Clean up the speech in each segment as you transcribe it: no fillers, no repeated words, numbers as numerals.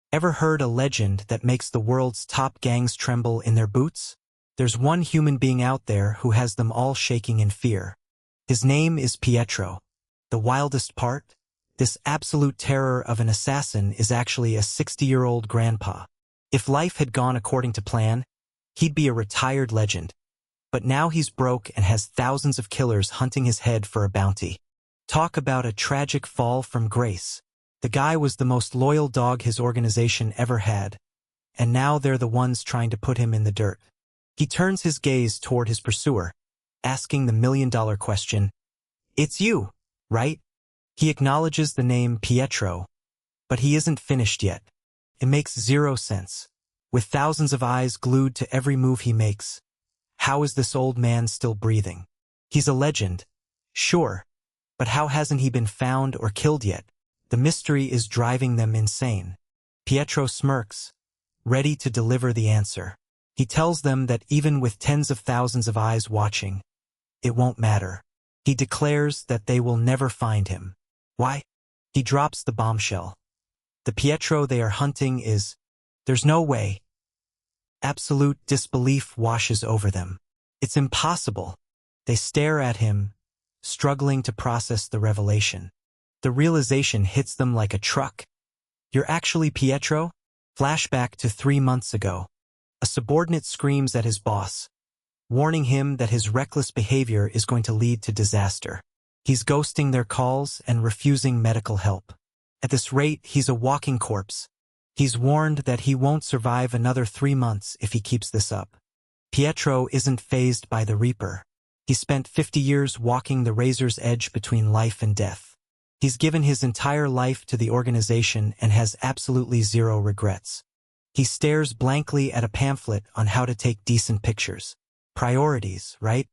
Ever heard a legend that makes the world's top gangs tremble in their boots? There's one human being out there who has them all shaking in fear. His name is Pietro. The wildest part? This absolute terror of an assassin is actually a 60-year-old grandpa. If life had gone according to plan, he'd be a retired legend. But now he's broke and has thousands of killers hunting his head for a bounty. Talk about a tragic fall from grace. The guy was the most loyal dog his organization ever had, and now they're the ones trying to put him in the dirt. He turns his gaze toward his pursuer, asking the million-dollar question, "It's you, right?" He acknowledges the name Pietro, but he isn't finished yet. It makes zero sense. With thousands of eyes glued to every move he makes, how is this old man still breathing? He's a legend, sure, but how hasn't he been found or killed yet? The mystery is driving them insane. Pietro smirks, ready to deliver the answer. He tells them that even with tens of thousands of eyes watching, it won't matter. He declares that they will never find him. Why? He drops the bombshell. The Pietro they are hunting there's no way. Absolute disbelief washes over them. It's impossible. They stare at him, struggling to process the revelation. The realization hits them like a truck. You're actually Pietro? Flashback to 3 months ago. A subordinate screams at his boss, warning him that his reckless behavior is going to lead to disaster. He's ghosting their calls and refusing medical help. At this rate, he's a walking corpse. He's warned that he won't survive another 3 months if he keeps this up. Pietro isn't fazed by the Reaper. He spent 50 years walking the razor's edge between life and death. He's given his entire life to the organization and has absolutely zero regrets. He stares blankly at a pamphlet on how to take decent pictures. Priorities, right?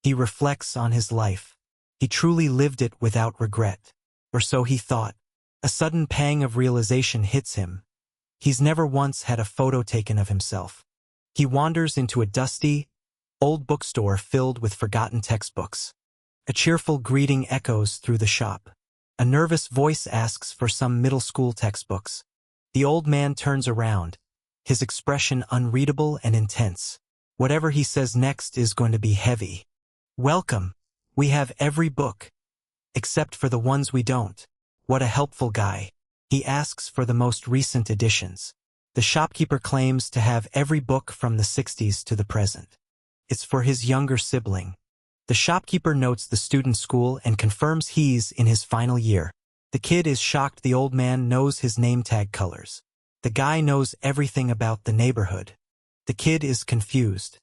He reflects on his life. He truly lived it without regret. Or so he thought. A sudden pang of realization hits him. He's never once had a photo taken of himself. He wanders into a dusty, old bookstore filled with forgotten textbooks. A cheerful greeting echoes through the shop. A nervous voice asks for some middle school textbooks. The old man turns around, his expression unreadable and intense. Whatever he says next is going to be heavy. "Welcome. We have every book. Except for the ones we don't." What a helpful guy. He asks for the most recent editions. The shopkeeper claims to have every book from the 60s to the present. It's for his younger sibling. The shopkeeper notes the student's school and confirms he's in his final year. The kid is shocked the old man knows his name tag colors. The guy knows everything about the neighborhood. The kid is confused.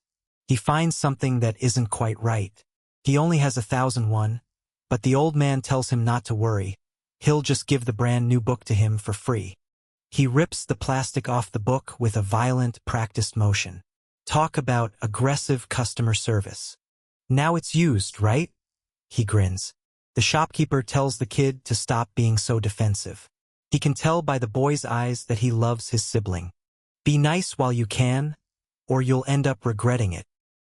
He finds something that isn't quite right. He only has 1,001, but the old man tells him not to worry. He'll just give the brand new book to him for free. He rips the plastic off the book with a violent, practiced motion. Talk about aggressive customer service. "Now it's used, right?" He grins. The shopkeeper tells the kid to stop being so defensive. He can tell by the boy's eyes that he loves his sibling. Be nice while you can, or you'll end up regretting it.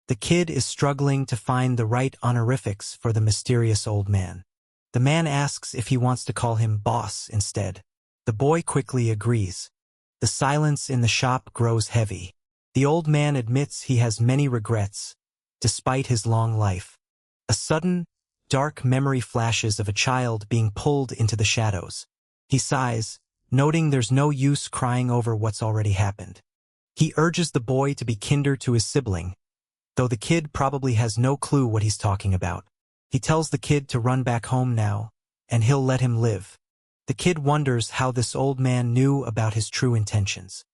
The kid is struggling to find the right honorifics for the mysterious old man. The man asks if he wants to call him boss instead. The boy quickly agrees. The silence in the shop grows heavy. The old man admits he has many regrets, despite his long life. A sudden, dark memory flashes of a child being pulled into the shadows. He sighs, noting there's no use crying over what's already happened. He urges the boy to be kinder to his sibling, though the kid probably has no clue what he's talking about. He tells the kid to run back home now, and he'll let him live. The kid wonders how this old man knew about his true intentions.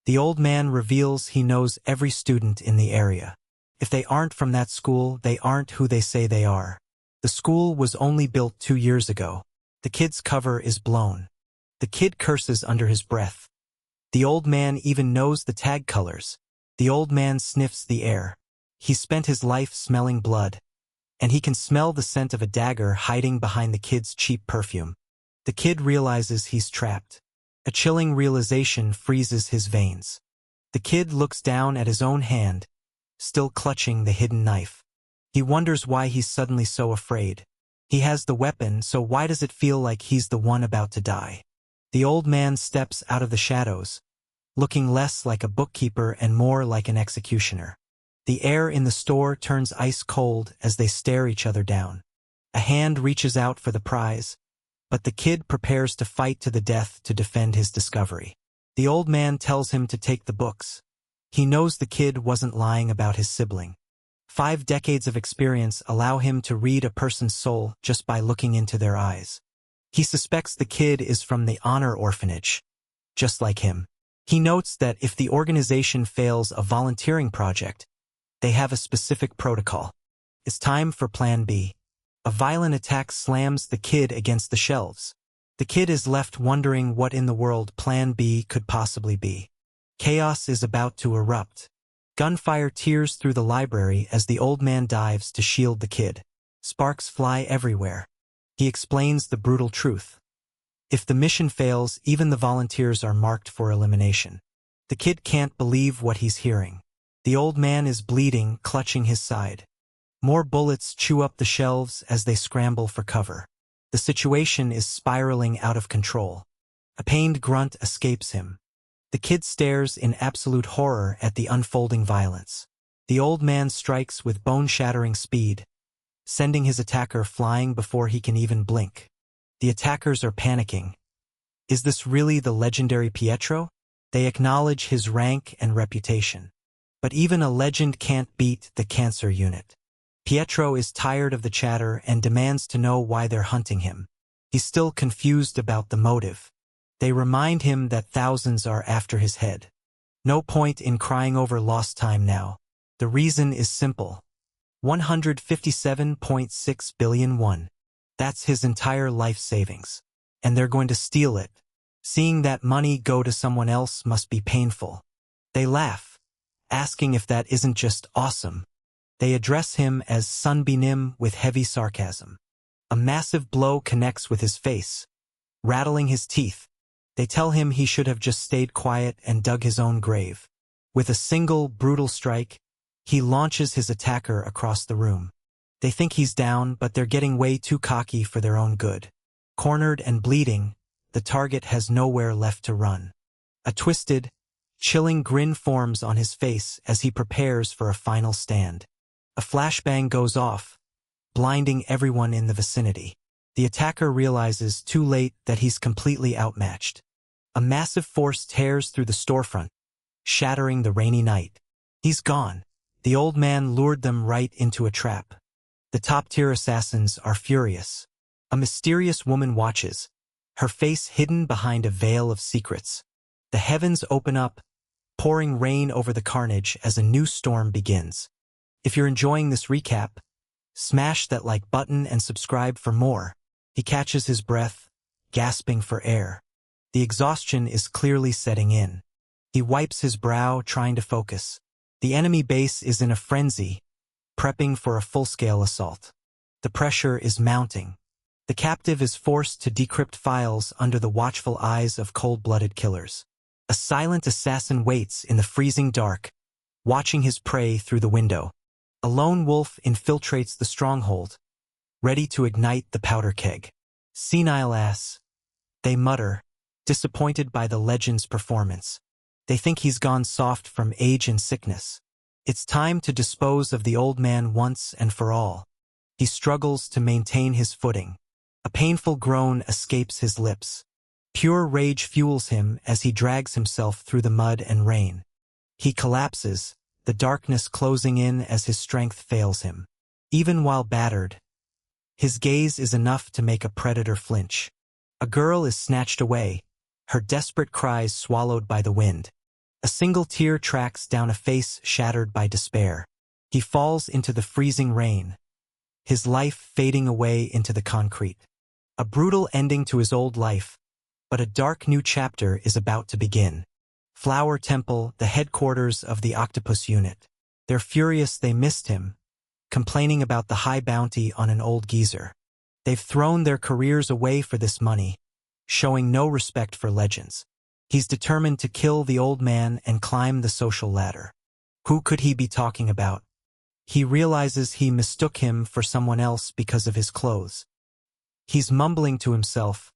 The old man reveals he knows every student in the area. If they aren't from that school, they aren't who they say they are. The school was only built 2 years ago. The kid's cover is blown. The kid curses under his breath. The old man even knows the tag colors. The old man sniffs the air. He spent his life smelling blood, and he can smell the scent of a dagger hiding behind the kid's cheap perfume. The kid realizes he's trapped. A chilling realization freezes his veins. The kid looks down at his own hand, still clutching the hidden knife. He wonders why he's suddenly so afraid. He has the weapon, so why does it feel like he's the one about to die? The old man steps out of the shadows, looking less like a bookkeeper and more like an executioner. The air in the store turns ice cold as they stare each other down. A hand reaches out for the prize, but the kid prepares to fight to the death to defend his discovery. The old man tells him to take the books. He knows the kid wasn't lying about his sibling. 5 decades of experience allow him to read a person's soul just by looking into their eyes. He suspects the kid is from the honor orphanage, just like him. He notes that if the organization fails a volunteering project, they have a specific protocol. It's time for Plan B. A violent attack slams the kid against the shelves. The kid is left wondering what in the world Plan B could possibly be. Chaos is about to erupt. Gunfire tears through the library as the old man dives to shield the kid. Sparks fly everywhere. He explains the brutal truth. If the mission fails, even the volunteers are marked for elimination. The kid can't believe what he's hearing. The old man is bleeding, clutching his side. More bullets chew up the shelves as they scramble for cover. The situation is spiraling out of control. A pained grunt escapes him. The kid stares in absolute horror at the unfolding violence. The old man strikes with bone-shattering speed, sending his attacker flying before he can even blink. The attackers are panicking. Is this really the legendary Pietro? They acknowledge his rank and reputation. But even a legend can't beat the cancer unit. Pietro is tired of the chatter and demands to know why they're hunting him. He's still confused about the motive. They remind him that thousands are after his head. No point in crying over lost time now. The reason is simple. 157.6 billion won. That's his entire life savings. And they're going to steal it. Seeing that money go to someone else must be painful. They laugh, asking if that isn't just awesome. They address him as Sunbeam with heavy sarcasm. A massive blow connects with his face, rattling his teeth. They tell him he should have just stayed quiet and dug his own grave. With a single, brutal strike, he launches his attacker across the room. They think he's down, but they're getting way too cocky for their own good. Cornered and bleeding, the target has nowhere left to run. A twisted, chilling grin forms on his face as he prepares for a final stand. A flashbang goes off, blinding everyone in the vicinity. The attacker realizes too late that he's completely outmatched. A massive force tears through the storefront, shattering the rainy night. He's gone. The old man lured them right into a trap. The top-tier assassins are furious. A mysterious woman watches, her face hidden behind a veil of secrets. The heavens open up, pouring rain over the carnage as a new storm begins. If you're enjoying this recap, smash that like button and subscribe for more. He catches his breath, gasping for air. The exhaustion is clearly setting in. He wipes his brow, trying to focus. The enemy base is in a frenzy, prepping for a full-scale assault. The pressure is mounting. The captive is forced to decrypt files under the watchful eyes of cold-blooded killers. A silent assassin waits in the freezing dark, watching his prey through the window. A lone wolf infiltrates the stronghold, ready to ignite the powder keg. Senile ass, they mutter, disappointed by the legend's performance. They think he's gone soft from age and sickness. It's time to dispose of the old man once and for all. He struggles to maintain his footing. A painful groan escapes his lips. Pure rage fuels him as he drags himself through the mud and rain. He collapses, the darkness closing in as his strength fails him. Even while battered, his gaze is enough to make a predator flinch. A girl is snatched away, her desperate cries swallowed by the wind. A single tear tracks down a face shattered by despair. He falls into the freezing rain, his life fading away into the concrete. A brutal ending to his old life, but a dark new chapter is about to begin. Flower Temple, the headquarters of the Octopus Unit. They're furious they missed him, complaining about the high bounty on an old geezer. They've thrown their careers away for this money, showing no respect for legends. He's determined to kill the old man and climb the social ladder. Who could he be talking about? He realizes he mistook him for someone else because of his clothes. He's mumbling to himself,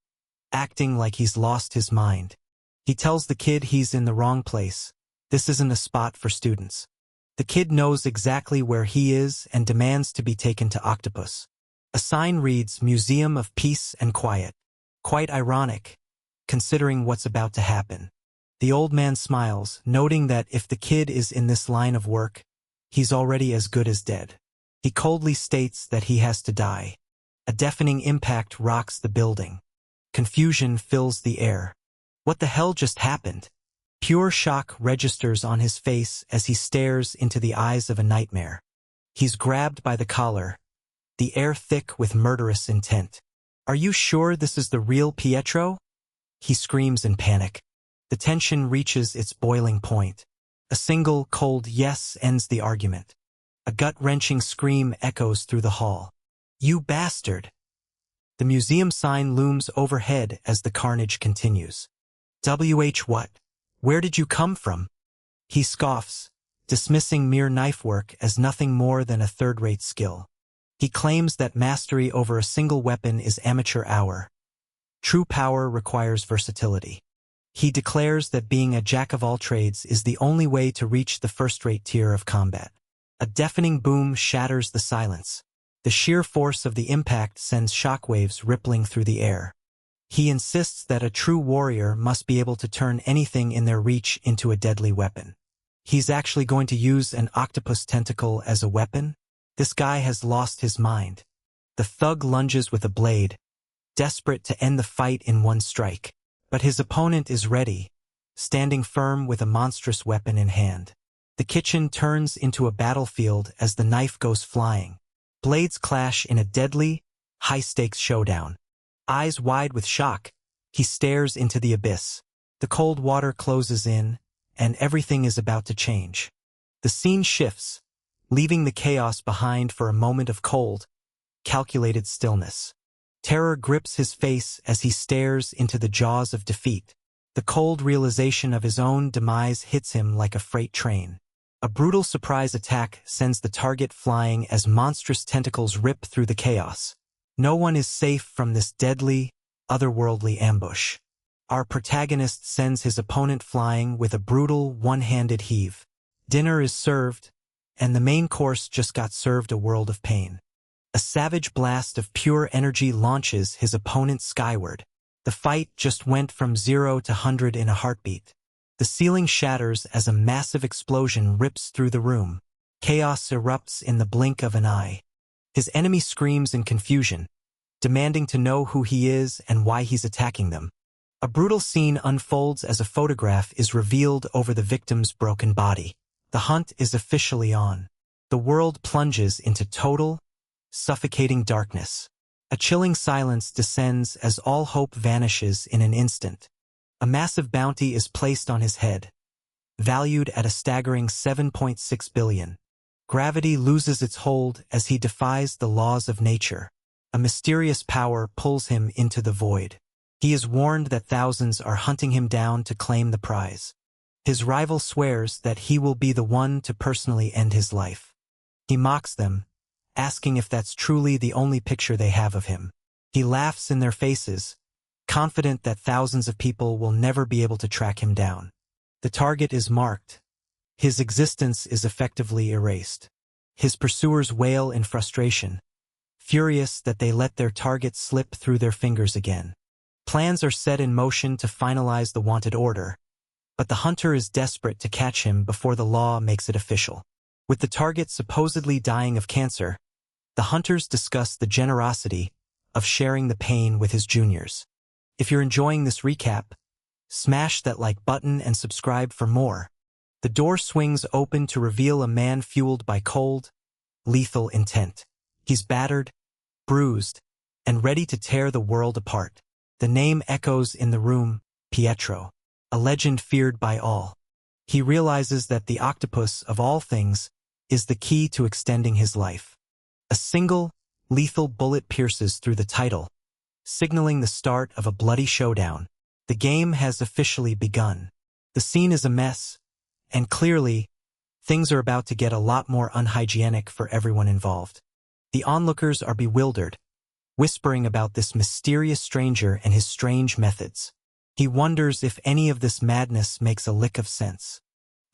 acting like he's lost his mind. He tells the kid he's in the wrong place. This isn't a spot for students. The kid knows exactly where he is and demands to be taken to Octopus. A sign reads Museum of Peace and Quiet. Quite ironic, considering what's about to happen. The old man smiles, noting that if the kid is in this line of work, he's already as good as dead. He coldly states that he has to die. A deafening impact rocks the building. Confusion fills the air. What the hell just happened? Pure shock registers on his face as he stares into the eyes of a nightmare. He's grabbed by the collar, the air thick with murderous intent. "Are you sure this is the real Pietro?" He screams in panic. The tension reaches its boiling point. A single, cold yes ends the argument. A gut-wrenching scream echoes through the hall. "You bastard!" The museum sign looms overhead as the carnage continues. What? Where did you come from? He scoffs, dismissing mere knife work as nothing more than a third-rate skill. He claims that mastery over a single weapon is amateur hour. True power requires versatility. He declares that being a jack-of-all-trades is the only way to reach the first-rate tier of combat. A deafening boom shatters the silence. The sheer force of the impact sends shockwaves rippling through the air. He insists that a true warrior must be able to turn anything in their reach into a deadly weapon. He's actually going to use an octopus tentacle as a weapon? This guy has lost his mind. The thug lunges with a blade, desperate to end the fight in one strike. But his opponent is ready, standing firm with a monstrous weapon in hand. The kitchen turns into a battlefield as the knife goes flying. Blades clash in a deadly, high-stakes showdown. Eyes wide with shock, he stares into the abyss. The cold water closes in, and everything is about to change. The scene shifts, leaving the chaos behind for a moment of cold, calculated stillness. Terror grips his face as he stares into the jaws of defeat. The cold realization of his own demise hits him like a freight train. A brutal surprise attack sends the target flying as monstrous tentacles rip through the chaos. No one is safe from this deadly, otherworldly ambush. Our protagonist sends his opponent flying with a brutal, one-handed heave. Dinner is served, and the main course just got served a world of pain. A savage blast of pure energy launches his opponent skyward. The fight just went from 0 to 100 in a heartbeat. The ceiling shatters as a massive explosion rips through the room. Chaos erupts in the blink of an eye. His enemy screams in confusion, demanding to know who he is and why he's attacking them. A brutal scene unfolds as a photograph is revealed over the victim's broken body. The hunt is officially on. The world plunges into total, suffocating darkness. A chilling silence descends as all hope vanishes in an instant. A massive bounty is placed on his head, valued at a staggering $7.6 billion. Gravity loses its hold as he defies the laws of nature. A mysterious power pulls him into the void. He is warned that thousands are hunting him down to claim the prize. His rival swears that he will be the one to personally end his life. He mocks them, asking if that's truly the only picture they have of him. He laughs in their faces, confident that thousands of people will never be able to track him down. The target is marked. His existence is effectively erased. His pursuers wail in frustration, furious that they let their target slip through their fingers again. Plans are set in motion to finalize the wanted order, but the hunter is desperate to catch him before the law makes it official. With the target supposedly dying of cancer, the hunters discuss the generosity of sharing the pain with his juniors. If you're enjoying this recap, smash that like button and subscribe for more. The door swings open to reveal a man fueled by cold, lethal intent. He's battered, bruised, and ready to tear the world apart. The name echoes in the room, Pietro, a legend feared by all. He realizes that the octopus, of all things, is the key to extending his life. A single, lethal bullet pierces through the title, signaling the start of a bloody showdown. The game has officially begun. The scene is a mess, and clearly, things are about to get a lot more unhygienic for everyone involved. The onlookers are bewildered, whispering about this mysterious stranger and his strange methods. He wonders if any of this madness makes a lick of sense.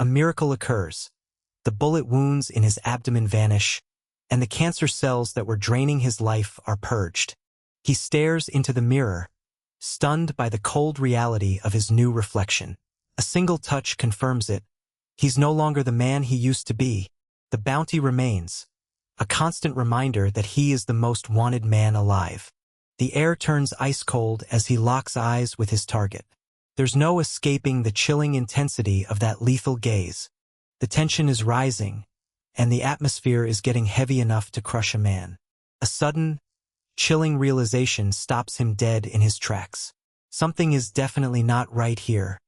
A miracle occurs. The bullet wounds in his abdomen vanish, and the cancer cells that were draining his life are purged. He stares into the mirror, stunned by the cold reality of his new reflection. A single touch confirms it. He's no longer the man he used to be. The bounty remains, a constant reminder that he is the most wanted man alive. The air turns ice-cold as he locks eyes with his target. There's no escaping the chilling intensity of that lethal gaze. The tension is rising, and the atmosphere is getting heavy enough to crush a man. A sudden, chilling realization stops him dead in his tracks. Something is definitely not right here.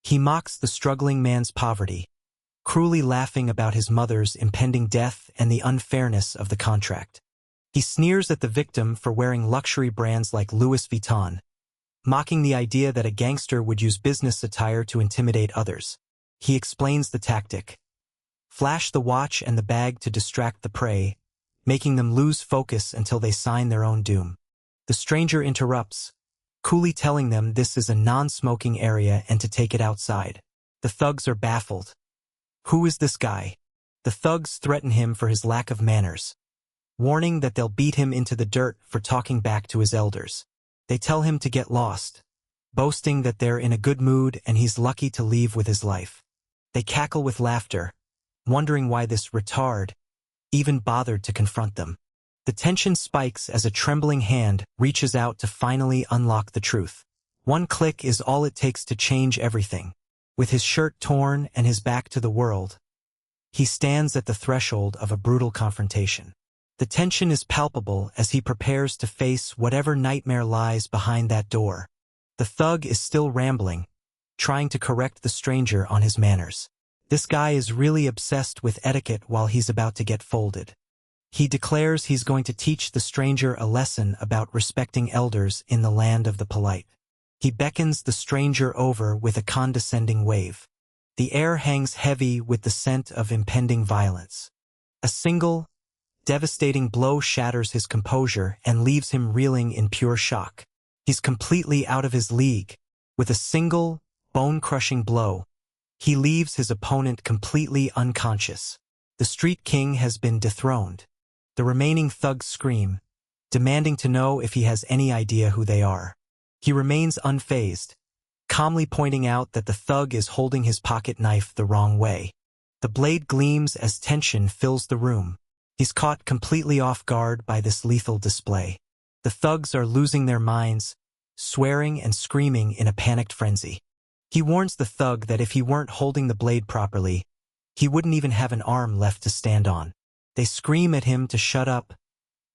He mocks the struggling man's poverty, cruelly laughing about his mother's impending death and the unfairness of the contract. He sneers at the victim for wearing luxury brands like Louis Vuitton, mocking the idea that a gangster would use business attire to intimidate others. He explains the tactic. Flash the watch and the bag to distract the prey, making them lose focus until they sign their own doom. The stranger interrupts, coolly telling them this is a non-smoking area and to take it outside. The thugs are baffled. Who is this guy? The thugs threaten him for his lack of manners, warning that they'll beat him into the dirt for talking back to his elders. They tell him to get lost, boasting that they're in a good mood and he's lucky to leave with his life. They cackle with laughter, wondering why this retard even bothered to confront them. The tension spikes as a trembling hand reaches out to finally unlock the truth. One click is all it takes to change everything. With his shirt torn and his back to the world, he stands at the threshold of a brutal confrontation. The tension is palpable as he prepares to face whatever nightmare lies behind that door. The thug is still rambling, trying to correct the stranger on his manners. This guy is really obsessed with etiquette while he's about to get folded. He declares he's going to teach the stranger a lesson about respecting elders in the land of the polite. He beckons the stranger over with a condescending wave. The air hangs heavy with the scent of impending violence. A single, devastating blow shatters his composure and leaves him reeling in pure shock. He's completely out of his league. With a single, bone-crushing blow, he leaves his opponent completely unconscious. The Street King has been dethroned. The remaining thugs scream, demanding to know if he has any idea who they are. He remains unfazed, calmly pointing out that the thug is holding his pocket knife the wrong way. The blade gleams as tension fills the room. He's caught completely off guard by this lethal display. The thugs are losing their minds, swearing and screaming in a panicked frenzy. He warns the thug that if he weren't holding the blade properly, he wouldn't even have an arm left to stand on. They scream at him to shut up,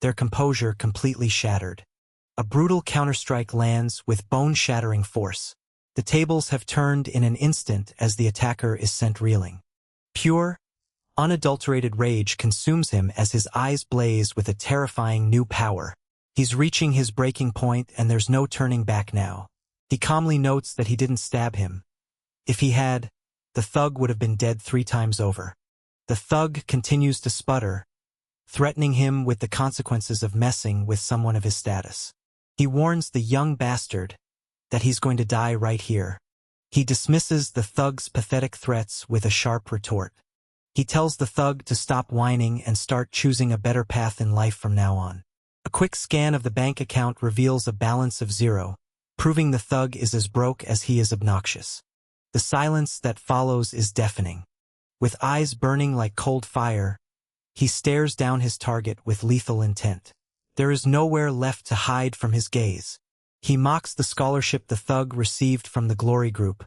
their composure completely shattered. A brutal counterstrike lands with bone-shattering force. The tables have turned in an instant as the attacker is sent reeling. Pure, unadulterated rage consumes him as his eyes blaze with a terrifying new power. He's reaching his breaking point and there's no turning back now. He calmly notes that he didn't stab him. If he had, the thug would have been dead 3 times over. The thug continues to sputter, threatening him with the consequences of messing with someone of his status. He warns the young bastard that he's going to die right here. He dismisses the thug's pathetic threats with a sharp retort. He tells the thug to stop whining and start choosing a better path in life from now on. A quick scan of the bank account reveals a balance of 0, proving the thug is as broke as he is obnoxious. The silence that follows is deafening. With eyes burning like cold fire, he stares down his target with lethal intent. There is nowhere left to hide from his gaze. He mocks the scholarship the thug received from the Glory Group,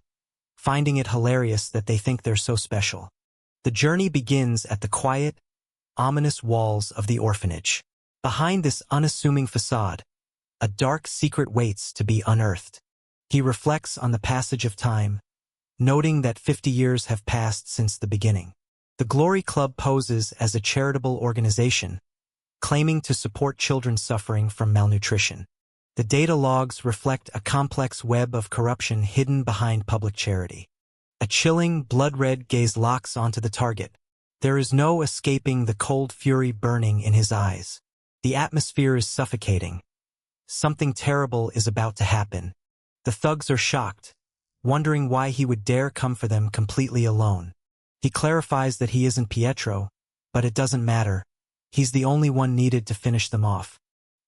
finding it hilarious that they think they're so special. The journey begins at the quiet, ominous walls of the orphanage. Behind this unassuming facade, a dark secret waits to be unearthed. He reflects on the passage of time, noting that 50 years have passed since the beginning. The Glory Club poses as a charitable organization, claiming to support children suffering from malnutrition. The data logs reflect a complex web of corruption hidden behind public charity. A chilling, blood-red gaze locks onto the target. There is no escaping the cold fury burning in his eyes. The atmosphere is suffocating. Something terrible is about to happen. The thugs are shocked, wondering why he would dare come for them completely alone. He clarifies that he isn't Pietro, but it doesn't matter. He's the only one needed to finish them off.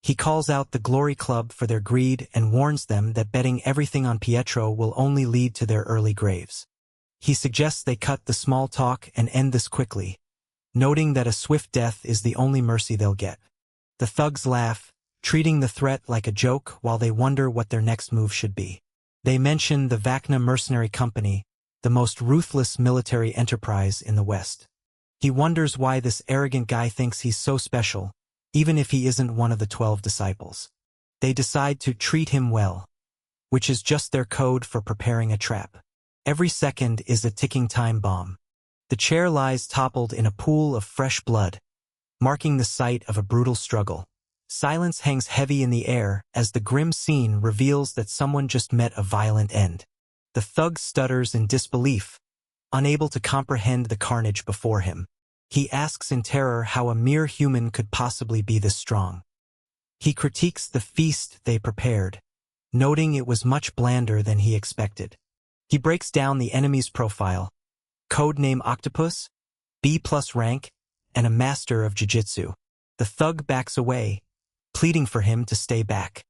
He calls out the Glory Club for their greed and warns them that betting everything on Pietro will only lead to their early graves. He suggests they cut the small talk and end this quickly, noting that a swift death is the only mercy they'll get. The thugs laugh, treating the threat like a joke while they wonder what their next move should be. They mention the Vacna Mercenary Company, the most ruthless military enterprise in the West. He wonders why this arrogant guy thinks he's so special, even if he isn't one of the 12 disciples. They decide to treat him well, which is just their code for preparing a trap. Every second is a ticking time bomb. The chair lies toppled in a pool of fresh blood, marking the site of a brutal struggle. Silence hangs heavy in the air as the grim scene reveals that someone just met a violent end. The thug stutters in disbelief, unable to comprehend the carnage before him. He asks in terror how a mere human could possibly be this strong. He critiques the feast they prepared, noting it was much blander than he expected. He breaks down the enemy's profile: codename Octopus, B+ rank, and a master of jiu-jitsu. The thug backs away, pleading for him to stay back.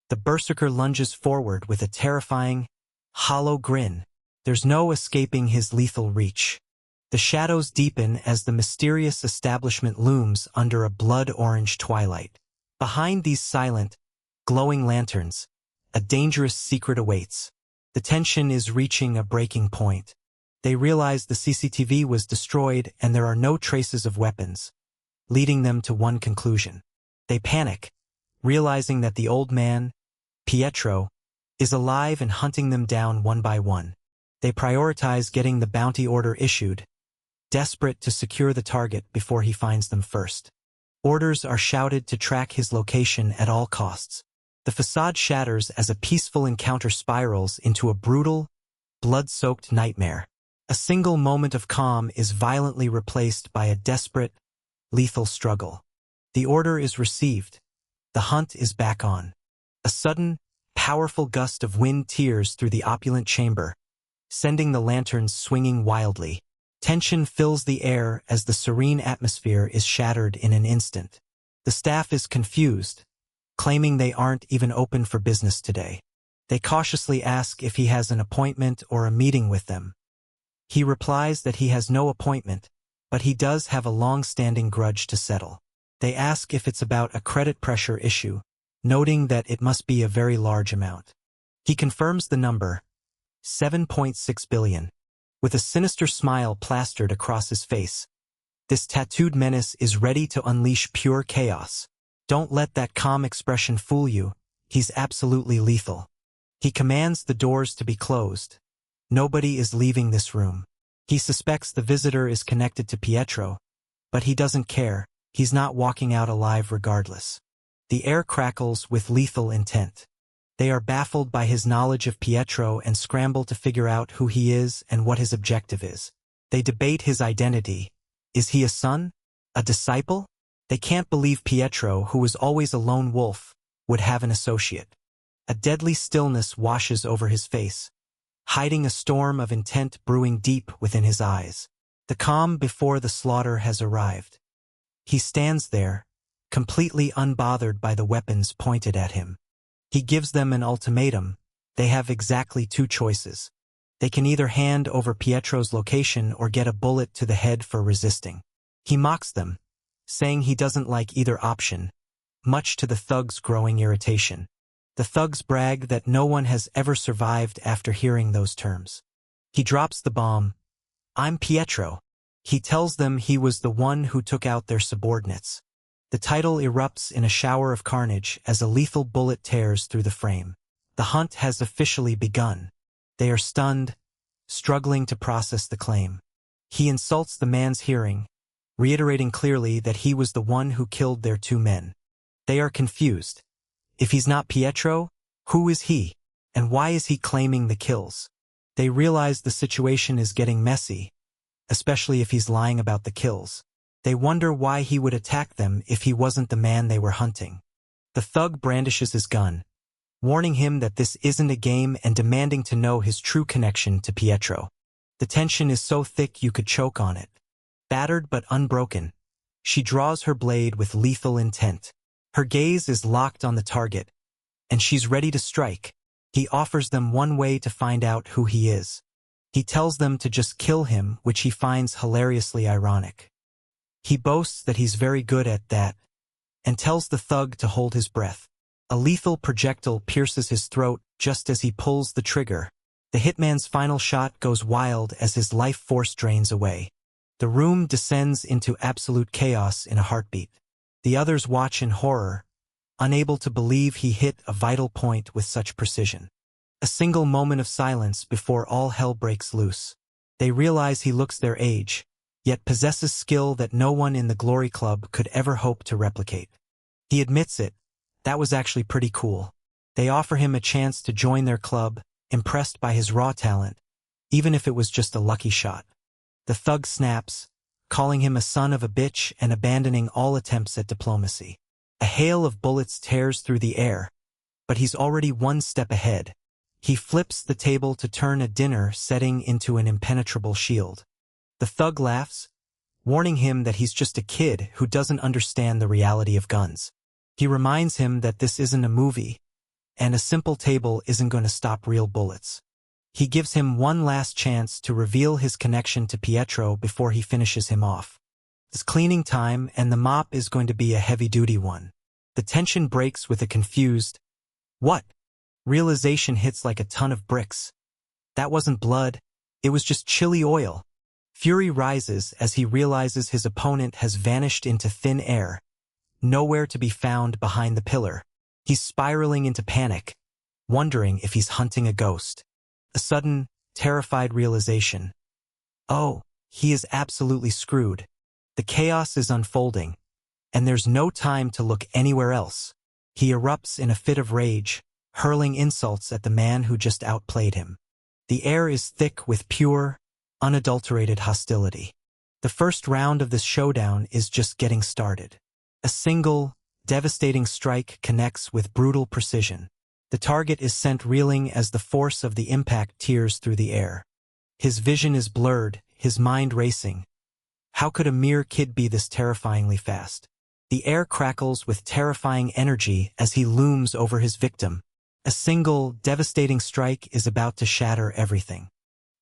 The berserker lunges forward with a terrifying, hollow grin. There's no escaping his lethal reach. The shadows deepen as the mysterious establishment looms under a blood-orange twilight. Behind these silent, glowing lanterns, a dangerous secret awaits. The tension is reaching a breaking point. They realize the CCTV was destroyed and there are no traces of weapons, leading them to one conclusion. They panic, realizing that the old man, Pietro, is alive and hunting them down one by one. They prioritize getting the bounty order issued, desperate to secure the target before he finds them first. Orders are shouted to track his location at all costs. The facade shatters as a peaceful encounter spirals into a brutal, blood-soaked nightmare. A single moment of calm is violently replaced by a desperate, lethal struggle. The order is received. The hunt is back on. A sudden, powerful gust of wind tears through the opulent chamber, sending the lanterns swinging wildly. Tension fills the air as the serene atmosphere is shattered in an instant. The staff is confused, claiming they aren't even open for business today. They cautiously ask if he has an appointment or a meeting with them. He replies that he has no appointment, but he does have a long-standing grudge to settle. They ask if it's about a credit pressure issue, noting that it must be a very large amount. He confirms the number, 7.6 billion, with a sinister smile plastered across his face. This tattooed menace is ready to unleash pure chaos. Don't let that calm expression fool you. He's absolutely lethal. He commands the doors to be closed. Nobody is leaving this room. He suspects the visitor is connected to Pietro, but he doesn't care. He's not walking out alive regardless. The air crackles with lethal intent. They are baffled by his knowledge of Pietro and scramble to figure out who he is and what his objective is. They debate his identity. Is he a son? A disciple? They can't believe Pietro, who was always a lone wolf, would have an associate. A deadly stillness washes over his face, hiding a storm of intent brewing deep within his eyes. The calm before the slaughter has arrived. He stands there, completely unbothered by the weapons pointed at him. He gives them an ultimatum. They have exactly two choices. They can either hand over Pietro's location or get a bullet to the head for resisting. He mocks them, saying he doesn't like either option, much to the thugs' growing irritation. The thugs brag that no one has ever survived after hearing those terms. He drops the bomb. I'm Pietro. He tells them he was the one who took out their subordinates. The title erupts in a shower of carnage as a lethal bullet tears through the frame. The hunt has officially begun. They are stunned, struggling to process the claim. He insults the man's hearing, reiterating clearly that he was the one who killed their two men. They are confused. If he's not Pietro, who is he? And why is he claiming the kills? They realize the situation is getting messy, especially if he's lying about the kills. They wonder why he would attack them if he wasn't the man they were hunting. The thug brandishes his gun, warning him that this isn't a game and demanding to know his true connection to Pietro. The tension is so thick you could choke on it. Battered but unbroken, she draws her blade with lethal intent. Her gaze is locked on the target, and she's ready to strike. He offers them one way to find out who he is. He tells them to just kill him, which he finds hilariously ironic. He boasts that he's very good at that, and tells the thug to hold his breath. A lethal projectile pierces his throat just as he pulls the trigger. The hitman's final shot goes wild as his life force drains away. The room descends into absolute chaos in a heartbeat. The others watch in horror, unable to believe he hit a vital point with such precision. A single moment of silence before all hell breaks loose. They realize he looks their age, yet possesses skill that no one in the Glory Club could ever hope to replicate. He admits it. That was actually pretty cool. They offer him a chance to join their club, impressed by his raw talent, even if it was just a lucky shot. The thug snaps, calling him a son of a bitch and abandoning all attempts at diplomacy. A hail of bullets tears through the air, but he's already one step ahead. He flips the table to turn a dinner setting into an impenetrable shield. The thug laughs, warning him that he's just a kid who doesn't understand the reality of guns. He reminds him that this isn't a movie, and a simple table isn't going to stop real bullets. He gives him one last chance to reveal his connection to Pietro before he finishes him off. It's cleaning time, and the mop is going to be a heavy-duty one. The tension breaks with a confused, "What?" Realization hits like a ton of bricks. That wasn't blood, it was just chili oil. Fury rises as he realizes his opponent has vanished into thin air, nowhere to be found behind the pillar. He's spiraling into panic, wondering if he's hunting a ghost. A sudden, terrified realization. Oh, he is absolutely screwed. The chaos is unfolding, and there's no time to look anywhere else. He erupts in a fit of rage, hurling insults at the man who just outplayed him. The air is thick with pure, unadulterated hostility. The first round of this showdown is just getting started. A single, devastating strike connects with brutal precision. The target is sent reeling as the force of the impact tears through the air. His vision is blurred, his mind racing. How could a mere kid be this terrifyingly fast? The air crackles with terrifying energy as he looms over his victim. A single, devastating strike is about to shatter everything.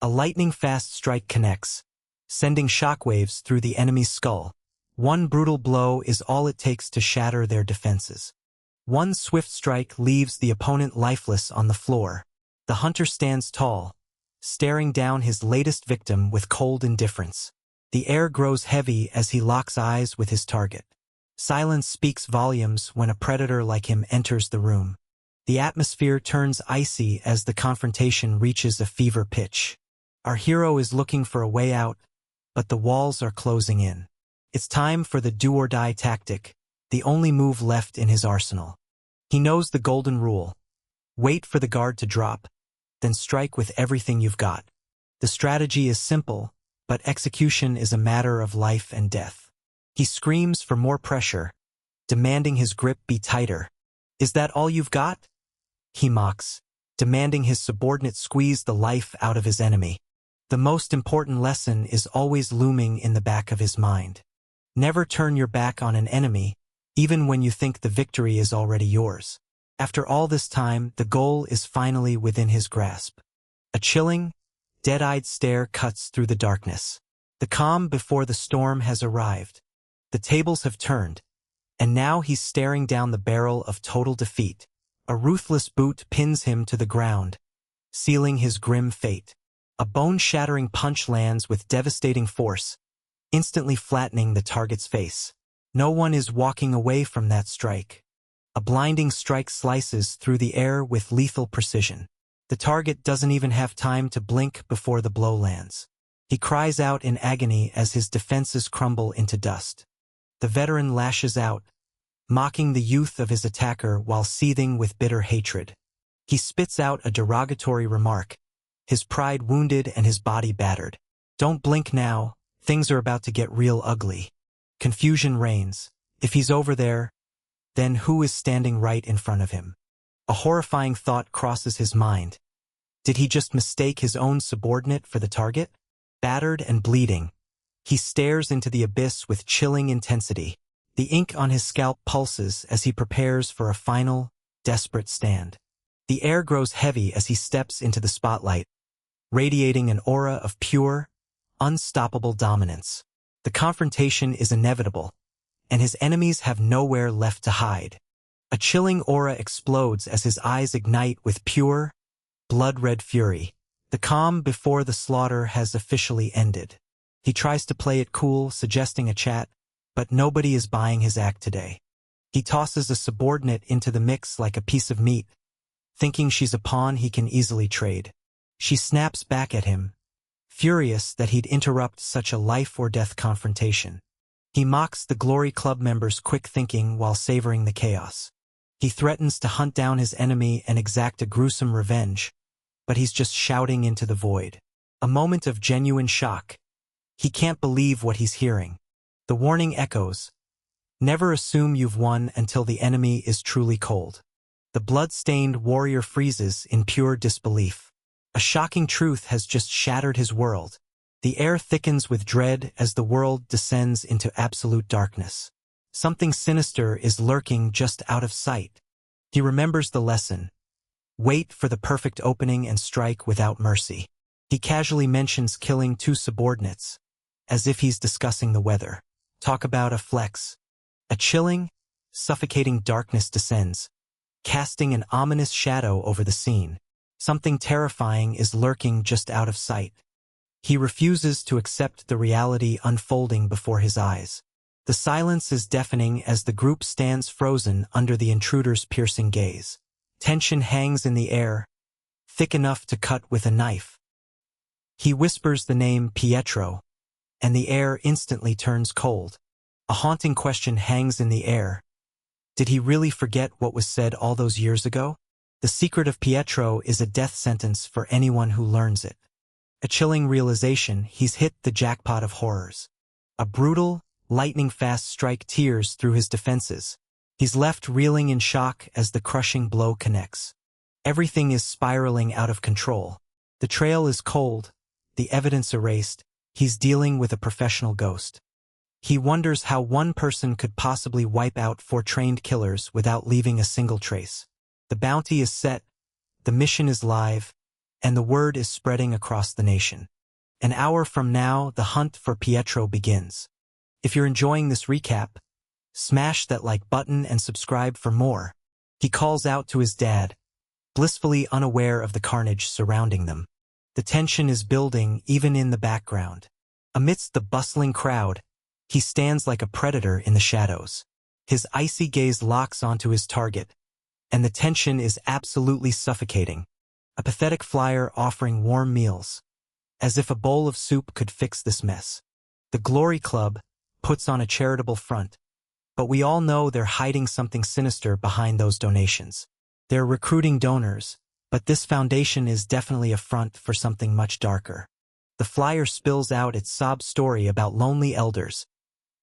A lightning-fast strike connects, sending shockwaves through the enemy's skull. One brutal blow is all it takes to shatter their defenses. One swift strike leaves the opponent lifeless on the floor. The hunter stands tall, staring down his latest victim with cold indifference. The air grows heavy as he locks eyes with his target. Silence speaks volumes when a predator like him enters the room. The atmosphere turns icy as the confrontation reaches a fever pitch. Our hero is looking for a way out, but the walls are closing in. It's time for the do-or-die tactic, the only move left in his arsenal. He knows the golden rule. Wait for the guard to drop, then strike with everything you've got. The strategy is simple, but execution is a matter of life and death. He screams for more pressure, demanding his grip be tighter. "Is that all you've got?" He mocks, demanding his subordinate squeeze the life out of his enemy. The most important lesson is always looming in the back of his mind. Never turn your back on an enemy, even when you think the victory is already yours. After all this time, the goal is finally within his grasp. A chilling, dead-eyed stare cuts through the darkness. The calm before the storm has arrived. The tables have turned, and now he's staring down the barrel of total defeat. A ruthless boot pins him to the ground, sealing his grim fate. A bone-shattering punch lands with devastating force, instantly flattening the target's face. No one is walking away from that strike. A blinding strike slices through the air with lethal precision. The target doesn't even have time to blink before the blow lands. He cries out in agony as his defenses crumble into dust. The veteran lashes out, mocking the youth of his attacker while seething with bitter hatred. He spits out a derogatory remark, his pride wounded and his body battered. "Don't blink now, things are about to get real ugly." Confusion reigns. If he's over there, then who is standing right in front of him? A horrifying thought crosses his mind. Did he just mistake his own subordinate for the target? Battered and bleeding, he stares into the abyss with chilling intensity. The ink on his scalp pulses as he prepares for a final, desperate stand. The air grows heavy as he steps into the spotlight, radiating an aura of pure, unstoppable dominance. The confrontation is inevitable, and his enemies have nowhere left to hide. A chilling aura explodes as his eyes ignite with pure, blood-red fury. The calm before the slaughter has officially ended. He tries to play it cool, suggesting a chat, but nobody is buying his act today. He tosses a subordinate into the mix like a piece of meat, thinking she's a pawn he can easily trade. She snaps back at him, furious that he'd interrupt such a life-or-death confrontation. He mocks the Glory Club members' quick thinking while savoring the chaos. He threatens to hunt down his enemy and exact a gruesome revenge, but he's just shouting into the void. A moment of genuine shock. He can't believe what he's hearing. The warning echoes. Never assume you've won until the enemy is truly cold. The blood-stained warrior freezes in pure disbelief. A shocking truth has just shattered his world. The air thickens with dread as the world descends into absolute darkness. Something sinister is lurking just out of sight. He remembers the lesson. Wait for the perfect opening and strike without mercy. He casually mentions killing 2 subordinates, as if he's discussing the weather. Talk about a flex. A chilling, suffocating darkness descends, casting an ominous shadow over the scene. Something terrifying is lurking just out of sight. He refuses to accept the reality unfolding before his eyes. The silence is deafening as the group stands frozen under the intruder's piercing gaze. Tension hangs in the air, thick enough to cut with a knife. He whispers the name Pietro, and the air instantly turns cold. A haunting question hangs in the air. Did he really forget what was said all those years ago? The secret of Pietro is a death sentence for anyone who learns it. A chilling realization, he's hit the jackpot of horrors. A brutal, lightning-fast strike tears through his defenses. He's left reeling in shock as the crushing blow connects. Everything is spiraling out of control. The trail is cold, the evidence erased. He's dealing with a professional ghost. He wonders how one person could possibly wipe out 4 trained killers without leaving a single trace. The bounty is set, the mission is live, and the word is spreading across the nation. An hour from now, the hunt for Pietro begins. If you're enjoying this recap, smash that like button and subscribe for more. He calls out to his dad, blissfully unaware of the carnage surrounding them. The tension is building even in the background. Amidst the bustling crowd, he stands like a predator in the shadows. His icy gaze locks onto his target, and the tension is absolutely suffocating. A pathetic flyer offering warm meals, as if a bowl of soup could fix this mess. The Glory Club puts on a charitable front, but we all know they're hiding something sinister behind those donations. They're recruiting donors, but this foundation is definitely a front for something much darker. The flyer spills out its sob story about lonely elders,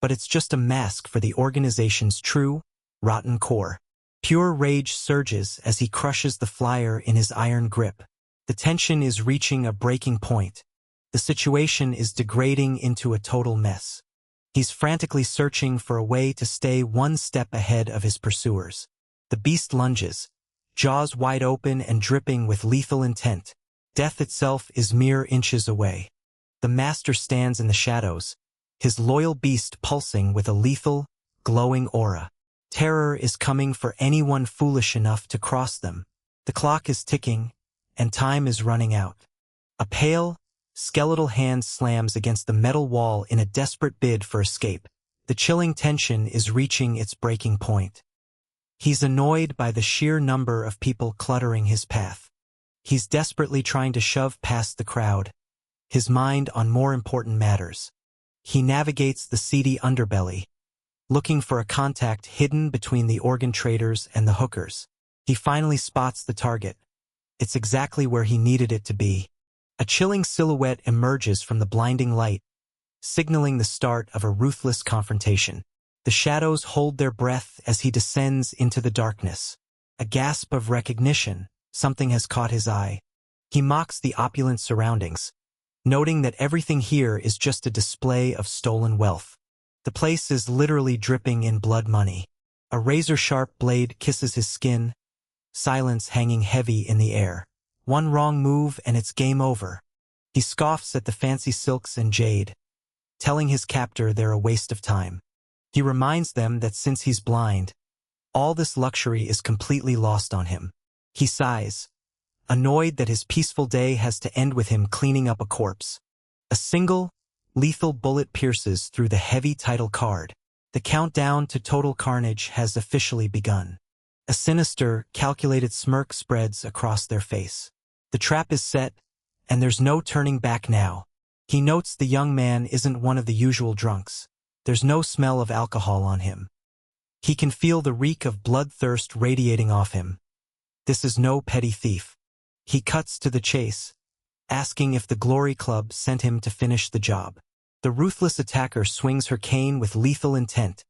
but it's just a mask for the organization's true, rotten core. Pure rage surges as he crushes the flyer in his iron grip. The tension is reaching a breaking point. The situation is degrading into a total mess. He's frantically searching for a way to stay one step ahead of his pursuers. The beast lunges, jaws wide open and dripping with lethal intent. Death itself is mere inches away. The master stands in the shadows, his loyal beast pulsing with a lethal, glowing aura. Terror is coming for anyone foolish enough to cross them. The clock is ticking, and time is running out. A pale, skeletal hand slams against the metal wall in a desperate bid for escape. The chilling tension is reaching its breaking point. He's annoyed by the sheer number of people cluttering his path. He's desperately trying to shove past the crowd, his mind on more important matters. He navigates the seedy underbelly, looking for a contact hidden between the organ traders and the hookers. He finally spots the target. It's exactly where he needed it to be. A chilling silhouette emerges from the blinding light, signaling the start of a ruthless confrontation. The shadows hold their breath as he descends into the darkness. A gasp of recognition. Something has caught his eye. He mocks the opulent surroundings, noting that everything here is just a display of stolen wealth. The place is literally dripping in blood money. A razor-sharp blade kisses his skin, silence hanging heavy in the air. One wrong move and it's game over. He scoffs at the fancy silks and jade, telling his captor they're a waste of time. He reminds them that since he's blind, all this luxury is completely lost on him. He sighs, annoyed that his peaceful day has to end with him cleaning up a corpse. A single, lethal bullet pierces through the heavy title card. The countdown to total carnage has officially begun. A sinister, calculated smirk spreads across their face. The trap is set, and there's no turning back now. He notes the young man isn't one of the usual drunks. There's no smell of alcohol on him. He can feel the reek of bloodthirst radiating off him. This is no petty thief. He cuts to the chase, asking if the Glory Club sent him to finish the job. The ruthless attacker swings her cane with lethal intent,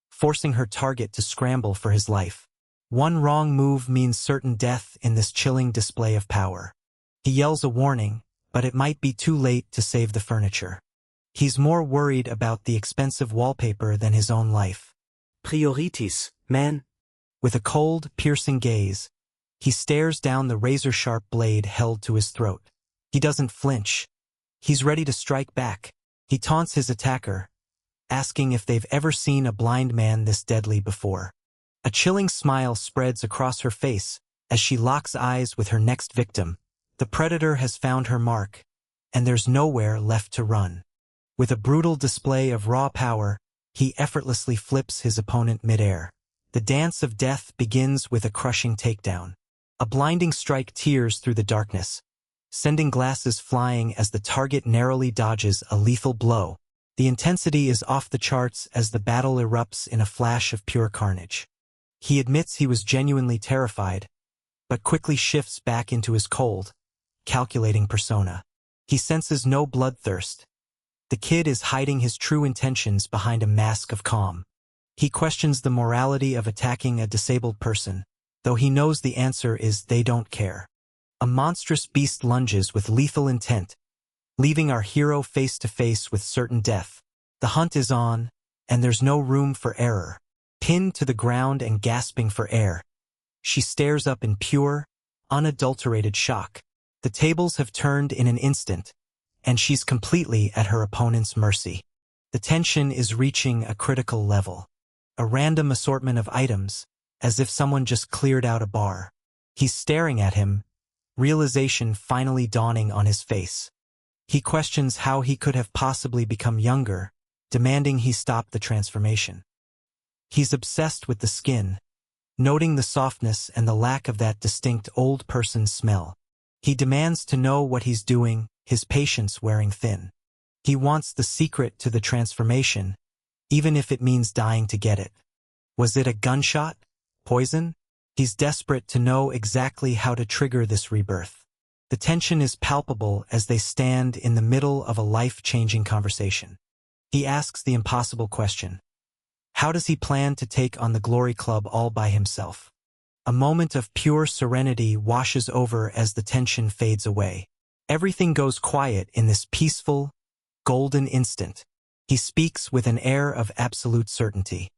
forcing her target to scramble for his life. One wrong move means certain death in this chilling display of power. He yells a warning, but it might be too late to save the furniture. He's more worried about the expensive wallpaper than his own life. Priorities, man. With a cold, piercing gaze, he stares down the razor-sharp blade held to his throat. He doesn't flinch. He's ready to strike back. He taunts his attacker, asking if they've ever seen a blind man this deadly before. A chilling smile spreads across her face as she locks eyes with her next victim. The predator has found her mark, and there's nowhere left to run. With a brutal display of raw power, he effortlessly flips his opponent midair. The dance of death begins with a crushing takedown. A blinding strike tears through the darkness, sending glasses flying as the target narrowly dodges a lethal blow. The intensity is off the charts as the battle erupts in a flash of pure carnage. He admits he was genuinely terrified, but quickly shifts back into his cold, calculating persona. He senses no bloodthirst. The kid is hiding his true intentions behind a mask of calm. He questions the morality of attacking a disabled person, though he knows the answer is they don't care. A monstrous beast lunges with lethal intent, leaving our hero face to face with certain death. The hunt is on, and there's no room for error. Pinned to the ground and gasping for air, she stares up in pure, unadulterated shock. The tables have turned in an instant, and she's completely at her opponent's mercy. The tension is reaching a critical level. A random assortment of items, as if someone just cleared out a bar. He's staring at him, realization finally dawning on his face. He questions how he could have possibly become younger, demanding he stop the transformation. He's obsessed with the skin, noting the softness and the lack of that distinct old person smell. He demands to know what he's doing, his patience wearing thin. He wants the secret to the transformation, even if it means dying to get it. Was it a gunshot? Poison? He's desperate to know exactly how to trigger this rebirth. The tension is palpable as they stand in the middle of a life-changing conversation. He asks the impossible question. How does he plan to take on the Glory Club all by himself? A moment of pure serenity washes over as the tension fades away. Everything goes quiet in this peaceful, golden instant. He speaks with an air of absolute certainty.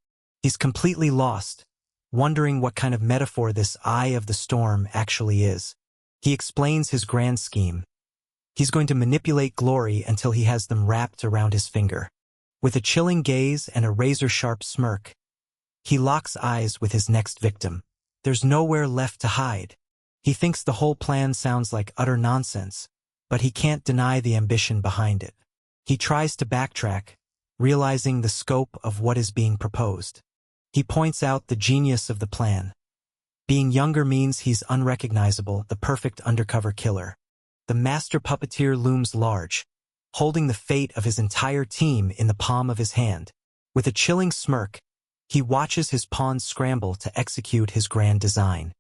He's completely lost, wondering what kind of metaphor this eye of the storm actually is. He explains his grand scheme. He's going to manipulate Glory until he has them wrapped around his finger. With a chilling gaze and a razor-sharp smirk, he locks eyes with his next victim. There's nowhere left to hide. He thinks the whole plan sounds like utter nonsense, but he can't deny the ambition behind it. He tries to backtrack, realizing the scope of what is being proposed. He points out the genius of the plan. Being younger means he's unrecognizable, the perfect undercover killer. The master puppeteer looms large, holding the fate of his entire team in the palm of his hand. With a chilling smirk, he watches his pawns scramble to execute his grand design.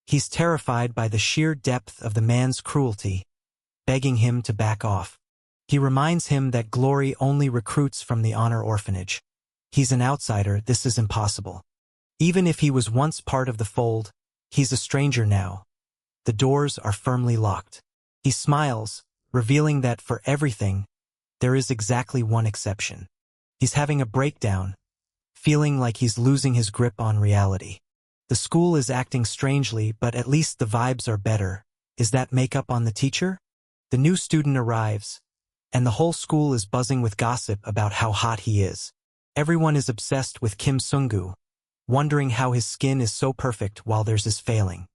He's terrified by the sheer depth of the man's cruelty, begging him to back off. He reminds him that glory only recruits from the honor orphanage. He's an outsider, this is impossible. Even if he was once part of the fold, he's a stranger now. The doors are firmly locked. He smiles, revealing that for everything, there is exactly one exception. He's having a breakdown, feeling like he's losing his grip on reality. The school is acting strangely, but at least the vibes are better. Is that makeup on the teacher? The new student arrives, and the whole school is buzzing with gossip about how hot he is. Everyone is obsessed with Kim Sung-gu, wondering how his skin is so perfect while theirs is failing.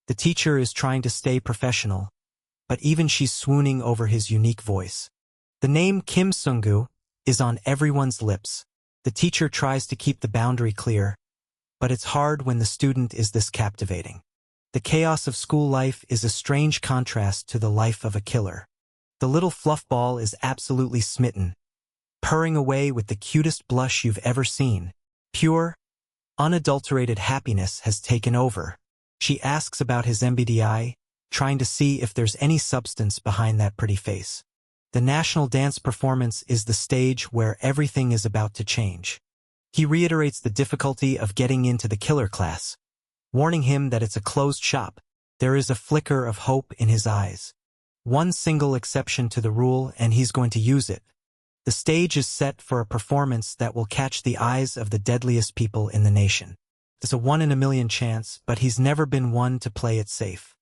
The teacher is trying to stay professional, but even she's swooning over his unique voice. The name Kim Sung-gu is on everyone's lips. The teacher tries to keep the boundary clear, but it's hard when the student is this captivating. The chaos of school life is a strange contrast to the life of a killer. The little fluffball is absolutely smitten, purring away with the cutest blush you've ever seen. Pure, unadulterated happiness has taken over. She asks about his MBTI, trying to see if there's any substance behind that pretty face. The national dance performance is the stage where everything is about to change. He reiterates the difficulty of getting into the killer class, warning him that it's a closed shop. There is a flicker of hope in his eyes. One single exception to the rule, and he's going to use it. The stage is set for a performance that will catch the eyes of the deadliest people in the nation. It's a 1 in a million chance, but he's never been one to play it safe.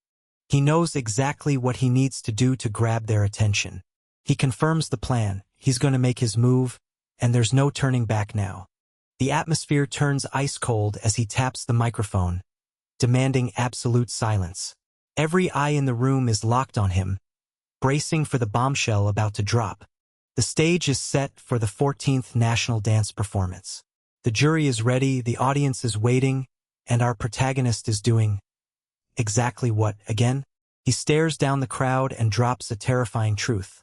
He knows exactly what he needs to do to grab their attention. He confirms the plan, he's going to make his move, and there's no turning back now. The atmosphere turns ice cold as he taps the microphone, demanding absolute silence. Every eye in the room is locked on him, bracing for the bombshell about to drop. The stage is set for the 14th National Dance Performance. The jury is ready, the audience is waiting, and our protagonist is doing exactly what, again? He stares down the crowd and drops a terrifying truth.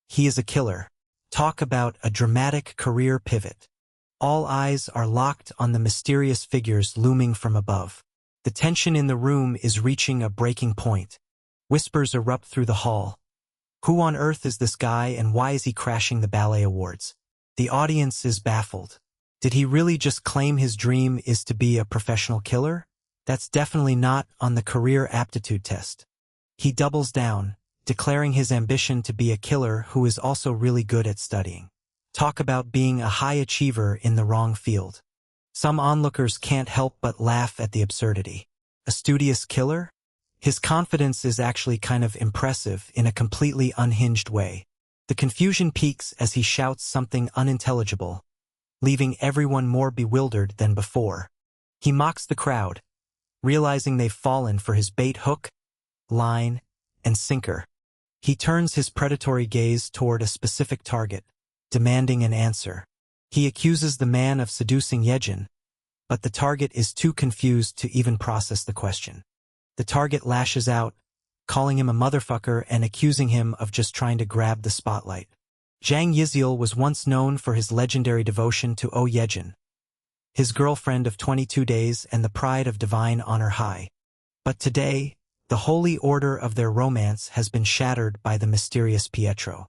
He is a killer. Talk about a dramatic career pivot. All eyes are locked on the mysterious figures looming from above. The tension in the room is reaching a breaking point. Whispers erupt through the hall. Who on earth is this guy and why is he crashing the ballet awards? The audience is baffled. Did he really just claim his dream is to be a professional killer? That's definitely not on the career aptitude test. He doubles down, declaring his ambition to be a killer who is also really good at studying. Talk about being a high achiever in the wrong field. Some onlookers can't help but laugh at the absurdity. A studious killer? His confidence is actually kind of impressive in a completely unhinged way. The confusion peaks as he shouts something unintelligible, leaving everyone more bewildered than before. He mocks the crowd, realizing they've fallen for his bait hook, line, and sinker. He turns his predatory gaze toward a specific target, demanding an answer. He accuses the man of seducing Yejin, but the target is too confused to even process the question. The target lashes out, calling him a motherfucker and accusing him of just trying to grab the spotlight. Jang Yiziel was once known for his legendary devotion to Oh Yejin, his girlfriend of 22 days and the pride of divine honor high. But today, the holy order of their romance has been shattered by the mysterious Pietro.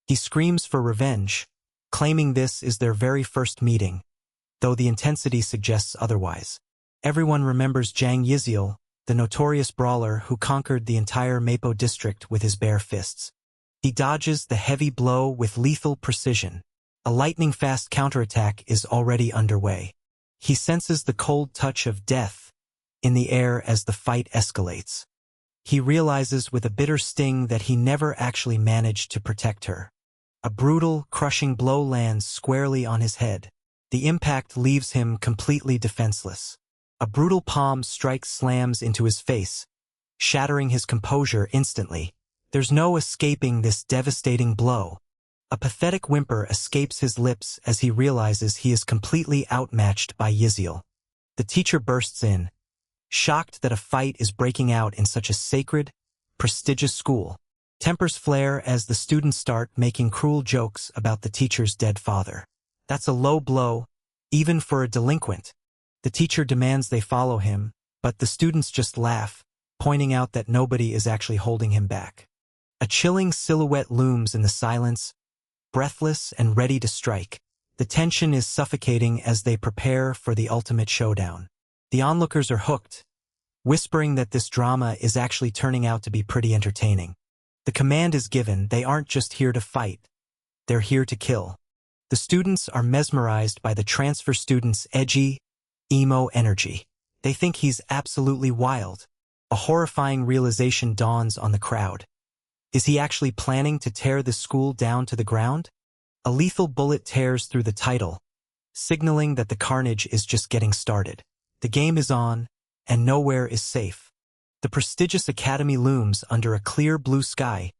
He screams for revenge, claiming this is their very first meeting, though the intensity suggests otherwise. Everyone remembers Jang Yiziel, the notorious brawler who conquered the entire Mapo district with his bare fists. He dodges the heavy blow with lethal precision. A lightning-fast counterattack is already underway. He senses the cold touch of death in the air as the fight escalates. He realizes with a bitter sting that he never actually managed to protect her. A brutal, crushing blow lands squarely on his head. The impact leaves him completely defenseless. A brutal palm strike slams into his face, shattering his composure instantly. There's no escaping this devastating blow. A pathetic whimper escapes his lips as he realizes he is completely outmatched by Yiziel. The teacher bursts in, shocked that a fight is breaking out in such a sacred, prestigious school. Tempers flare as the students start making cruel jokes about the teacher's dead father. That's a low blow, even for a delinquent. The teacher demands they follow him, but the students just laugh, pointing out that nobody is actually holding him back. A chilling silhouette looms in the silence, breathless and ready to strike. The tension is suffocating as they prepare for the ultimate showdown. The onlookers are hooked, whispering that this drama is actually turning out to be pretty entertaining. The command is given, they aren't just here to fight, they're here to kill. The students are mesmerized by the transfer student's edgy, emo energy. They think he's absolutely wild. A horrifying realization dawns on the crowd. Is he actually planning to tear the school down to the ground? A lethal bullet tears through the title, signaling that the carnage is just getting started. The game is on, and nowhere is safe. The prestigious academy looms under a clear blue sky,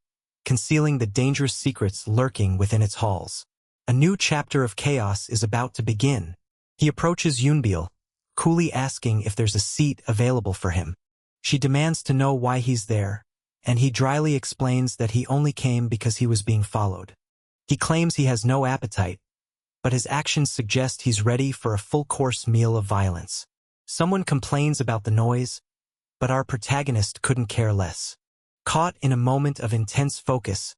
concealing the dangerous secrets lurking within its halls. A new chapter of chaos is about to begin. He approaches Yunbil, coolly asking if there's a seat available for him. She demands to know why he's there, and he dryly explains that he only came because he was being followed. He claims he has no appetite, but his actions suggest he's ready for a full-course meal of violence. Someone complains about the noise, but our protagonist couldn't care less. Caught in a moment of intense focus,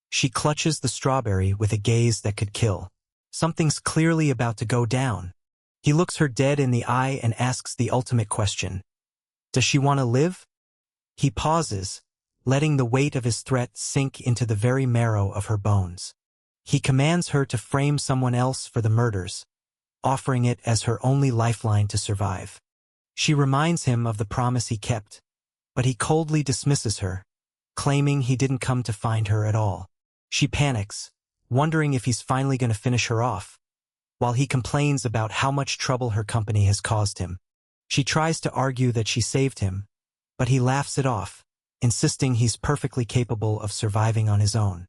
she clutches the strawberry with a gaze that could kill. Something's clearly about to go down. He looks her dead in the eye and asks the ultimate question. Does she want to live? He pauses, letting the weight of his threat sink into the very marrow of her bones. He commands her to frame someone else for the murders, offering it as her only lifeline to survive. She reminds him of the promise he kept, but he coldly dismisses her, claiming he didn't come to find her at all. She panics, wondering if he's finally going to finish her off, while he complains about how much trouble her company has caused him. She tries to argue that she saved him, but he laughs it off, insisting he's perfectly capable of surviving on his own.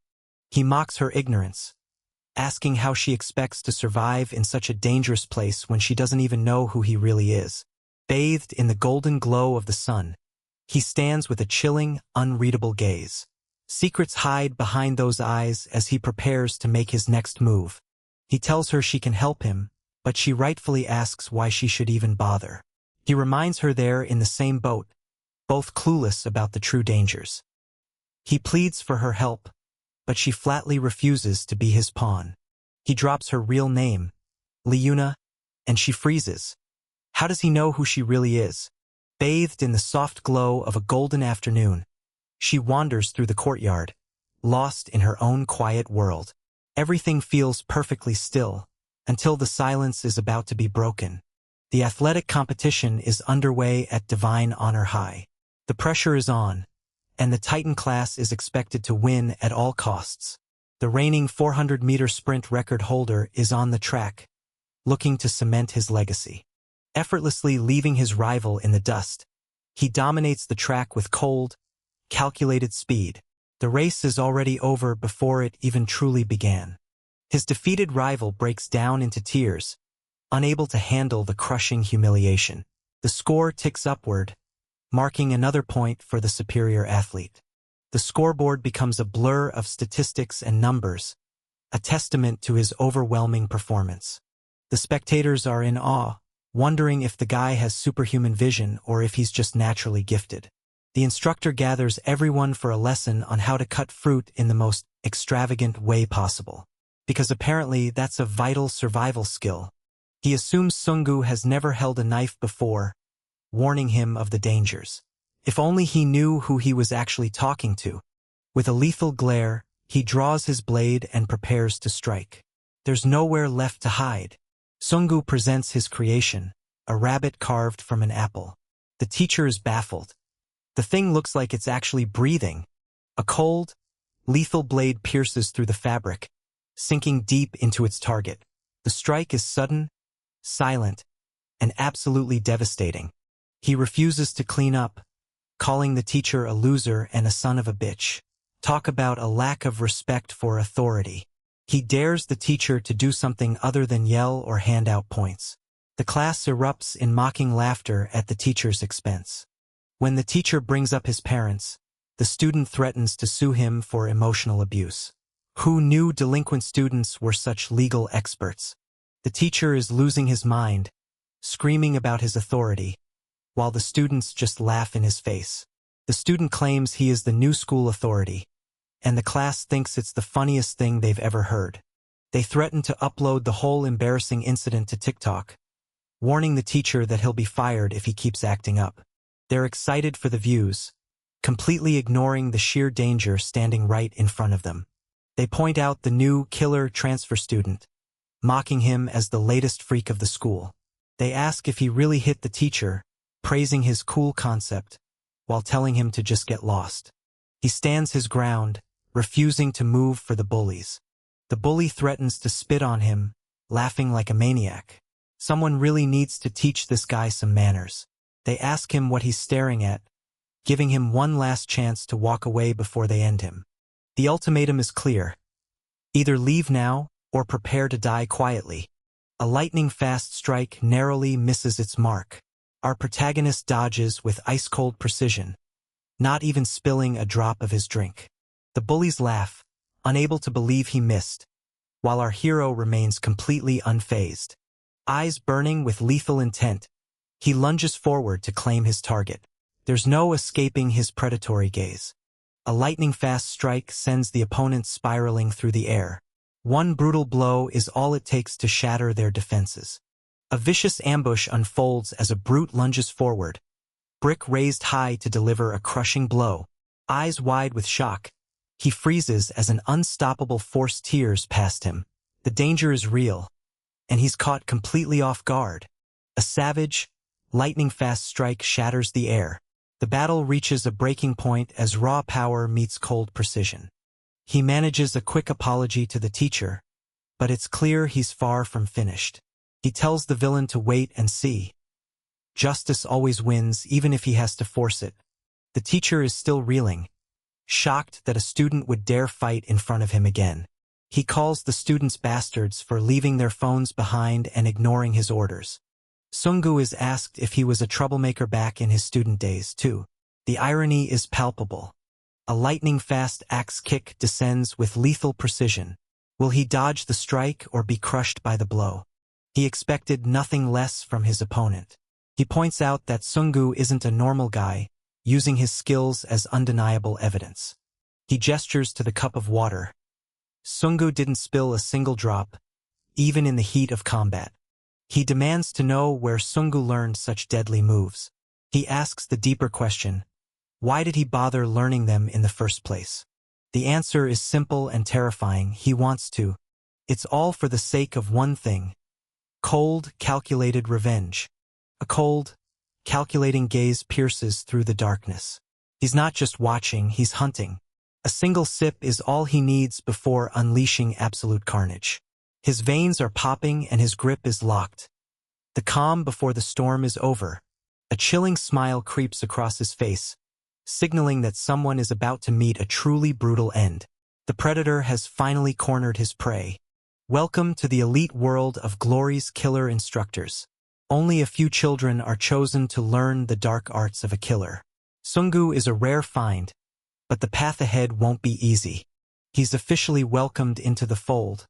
He mocks her ignorance, asking how she expects to survive in such a dangerous place when she doesn't even know who he really is. Bathed in the golden glow of the sun, he stands with a chilling, unreadable gaze. Secrets hide behind those eyes as he prepares to make his next move. He tells her she can help him, but she rightfully asks why she should even bother. He reminds her they're in the same boat, both clueless about the true dangers. He pleads for her help, but she flatly refuses to be his pawn. He drops her real name, Liuna, and she freezes. How does he know who she really is? Bathed in the soft glow of a golden afternoon, she wanders through the courtyard, lost in her own quiet world. Everything feels perfectly still, until the silence is about to be broken. The athletic competition is underway at Divine Honor High. The pressure is on, and the Titan class is expected to win at all costs. The reigning 400-meter sprint record holder is on the track, looking to cement his legacy. Effortlessly leaving his rival in the dust, he dominates the track with cold, calculated speed. The race is already over before it even truly began. His defeated rival breaks down into tears, unable to handle the crushing humiliation. The score ticks upward, marking another point for the superior athlete. The scoreboard becomes a blur of statistics and numbers, a testament to his overwhelming performance. The spectators are in awe, wondering if the guy has superhuman vision or if he's just naturally gifted. The instructor gathers everyone for a lesson on how to cut fruit in the most extravagant way possible, because apparently that's a vital survival skill. He assumes Sungu has never held a knife before, warning him of the dangers. If only he knew who he was actually talking to. With a lethal glare, he draws his blade and prepares to strike. There's nowhere left to hide. Sungu presents his creation, a rabbit carved from an apple. The teacher is baffled. The thing looks like it's actually breathing. A cold, lethal blade pierces through the fabric, sinking deep into its target. The strike is sudden, silent, and absolutely devastating. He refuses to clean up, calling the teacher a loser and a son of a bitch. Talk about a lack of respect for authority. He dares the teacher to do something other than yell or hand out points. The class erupts in mocking laughter at the teacher's expense. When the teacher brings up his parents, the student threatens to sue him for emotional abuse. Who knew delinquent students were such legal experts? The teacher is losing his mind, screaming about his authority, while the students just laugh in his face. The student claims he is the new school authority, and the class thinks it's the funniest thing they've ever heard. They threaten to upload the whole embarrassing incident to TikTok, warning the teacher that he'll be fired if he keeps acting up. They're excited for the views, completely ignoring the sheer danger standing right in front of them. They point out the new killer transfer student, mocking him as the latest freak of the school. They ask if he really hit the teacher, praising his cool concept, while telling him to just get lost. He stands his ground, refusing to move for the bullies. The bully threatens to spit on him, laughing like a maniac. Someone really needs to teach this guy some manners. They ask him what he's staring at, giving him one last chance to walk away before they end him. The ultimatum is clear. Either leave now, or prepare to die quietly. A lightning-fast strike narrowly misses its mark. Our protagonist dodges with ice-cold precision, not even spilling a drop of his drink. The bullies laugh, unable to believe he missed, while our hero remains completely unfazed. Eyes burning with lethal intent, he lunges forward to claim his target. There's no escaping his predatory gaze. A lightning-fast strike sends the opponent spiraling through the air. One brutal blow is all it takes to shatter their defenses. A vicious ambush unfolds as a brute lunges forward, brick raised high to deliver a crushing blow. Eyes wide with shock, he freezes as an unstoppable force tears past him. The danger is real, and he's caught completely off guard. A savage, lightning-fast strike shatters the air. The battle reaches a breaking point as raw power meets cold precision. He manages a quick apology to the teacher, but it's clear he's far from finished. He tells the villain to wait and see. Justice always wins, even if he has to force it. The teacher is still reeling, shocked that a student would dare fight in front of him again. He calls the students bastards for leaving their phones behind and ignoring his orders. Sungu is asked if he was a troublemaker back in his student days, too. The irony is palpable. A lightning-fast axe kick descends with lethal precision. Will he dodge the strike or be crushed by the blow? He expected nothing less from his opponent. He points out that Sungu isn't a normal guy, using his skills as undeniable evidence. He gestures to the cup of water. Sungu didn't spill a single drop, even in the heat of combat. He demands to know where Sungu learned such deadly moves. He asks the deeper question, why did he bother learning them in the first place? The answer is simple and terrifying. He wants to. It's all for the sake of one thing: cold, calculated revenge. A cold, calculating gaze pierces through the darkness. He's not just watching, he's hunting. A single sip is all he needs before unleashing absolute carnage. His veins are popping and his grip is locked. The calm before the storm is over. A chilling smile creeps across his face, signaling that someone is about to meet a truly brutal end. The predator has finally cornered his prey. Welcome to the elite world of Glory's killer instructors. Only a few children are chosen to learn the dark arts of a killer. Sungu is a rare find, but the path ahead won't be easy. He's officially welcomed into the fold,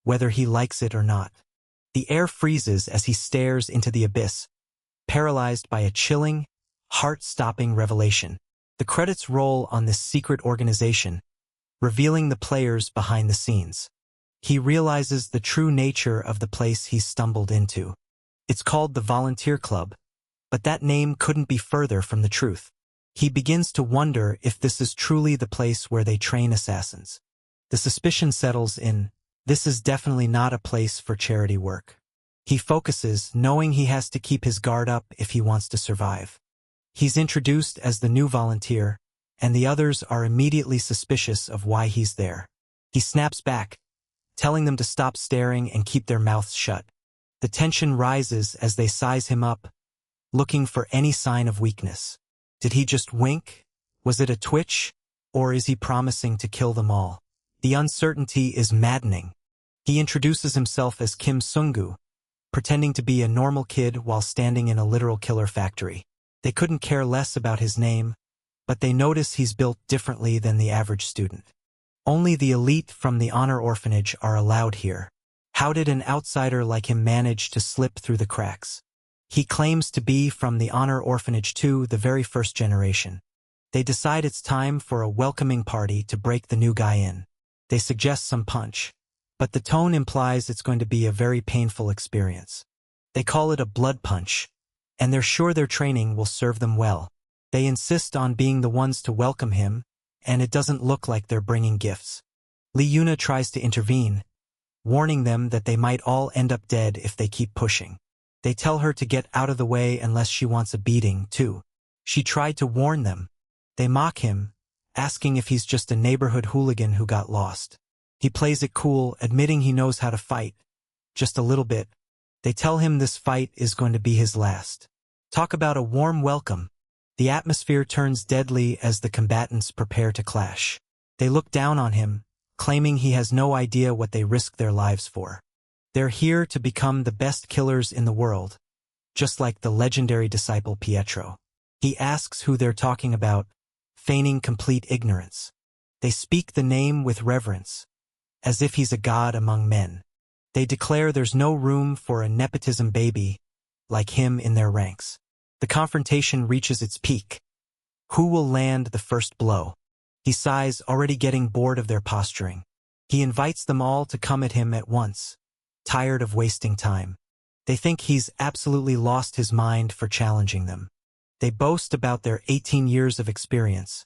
whether he likes it or not. The air freezes as he stares into the abyss, paralyzed by a chilling, heart-stopping revelation. The credits roll on this secret organization, revealing the players behind the scenes. He realizes the true nature of the place he's stumbled into. It's called the Volunteer Club, but that name couldn't be further from the truth. He begins to wonder if this is truly the place where they train assassins. The suspicion settles in. This is definitely not a place for charity work. He focuses, knowing he has to keep his guard up if he wants to survive. He's introduced as the new volunteer, and the others are immediately suspicious of why he's there. He snaps back, telling them to stop staring and keep their mouths shut. The tension rises as they size him up, looking for any sign of weakness. Did he just wink? Was it a twitch? Or is he promising to kill them all? The uncertainty is maddening. He introduces himself as Kim Sungu, pretending to be a normal kid while standing in a literal killer factory. They couldn't care less about his name, but they notice he's built differently than the average student. Only the elite from the honor orphanage are allowed here. How did an outsider like him manage to slip through the cracks? He claims to be from the honor orphanage too, the very first generation. They decide it's time for a welcoming party to break the new guy in. They suggest some punch, but the tone implies it's going to be a very painful experience. They call it a blood punch, and they're sure their training will serve them well. They insist on being the ones to welcome him, and it doesn't look like they're bringing gifts. Li Yuna tries to intervene, warning them that they might all end up dead if they keep pushing. They tell her to get out of the way unless she wants a beating, too. She tried to warn them. They mock him, asking if he's just a neighborhood hooligan who got lost. He plays it cool, admitting he knows how to fight. Just a little bit. They tell him this fight is going to be his last. Talk about a warm welcome. The atmosphere turns deadly as the combatants prepare to clash. They look down on him, claiming he has no idea what they risk their lives for. They're here to become the best killers in the world, just like the legendary disciple Pietro. He asks who they're talking about, feigning complete ignorance. They speak the name with reverence, as if he's a god among men. They declare there's no room for a nepotism baby like him in their ranks. The confrontation reaches its peak. Who will land the first blow? He sighs, already getting bored of their posturing. He invites them all to come at him at once, tired of wasting time. They think he's absolutely lost his mind for challenging them. They boast about their 18 years of experience,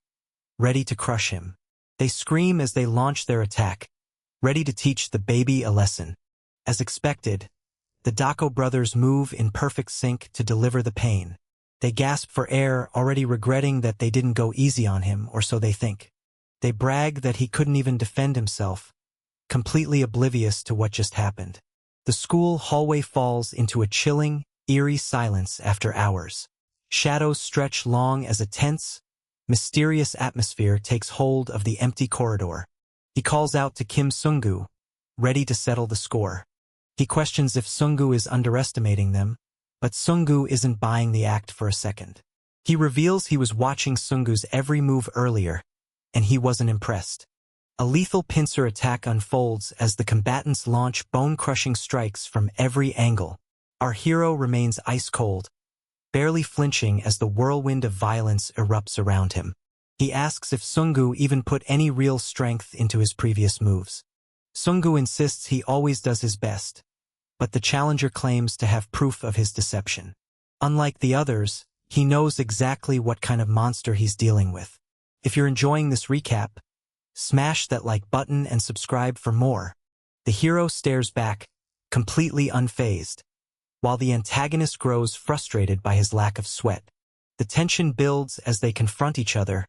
ready to crush him. They scream as they launch their attack, ready to teach the baby a lesson. As expected, the Dako brothers move in perfect sync to deliver the pain. They gasp for air, already regretting that they didn't go easy on him, or so they think. They brag that he couldn't even defend himself, completely oblivious to what just happened. The school hallway falls into a chilling, eerie silence after hours. Shadows stretch long as a tense, mysterious atmosphere takes hold of the empty corridor. He calls out to Kim Sungu, ready to settle the score. He questions if Sungu is underestimating them, but Sungu isn't buying the act for a second. He reveals he was watching Sungu's every move earlier, and he wasn't impressed. A lethal pincer attack unfolds as the combatants launch bone-crushing strikes from every angle. Our hero remains ice-cold, barely flinching as the whirlwind of violence erupts around him. He asks if Sungu even put any real strength into his previous moves. Sungu insists he always does his best, but the challenger claims to have proof of his deception. Unlike the others, he knows exactly what kind of monster he's dealing with. If you're enjoying this recap, smash that like button and subscribe for more. The hero stares back, completely unfazed, while the antagonist grows frustrated by his lack of sweat. The tension builds as they confront each other,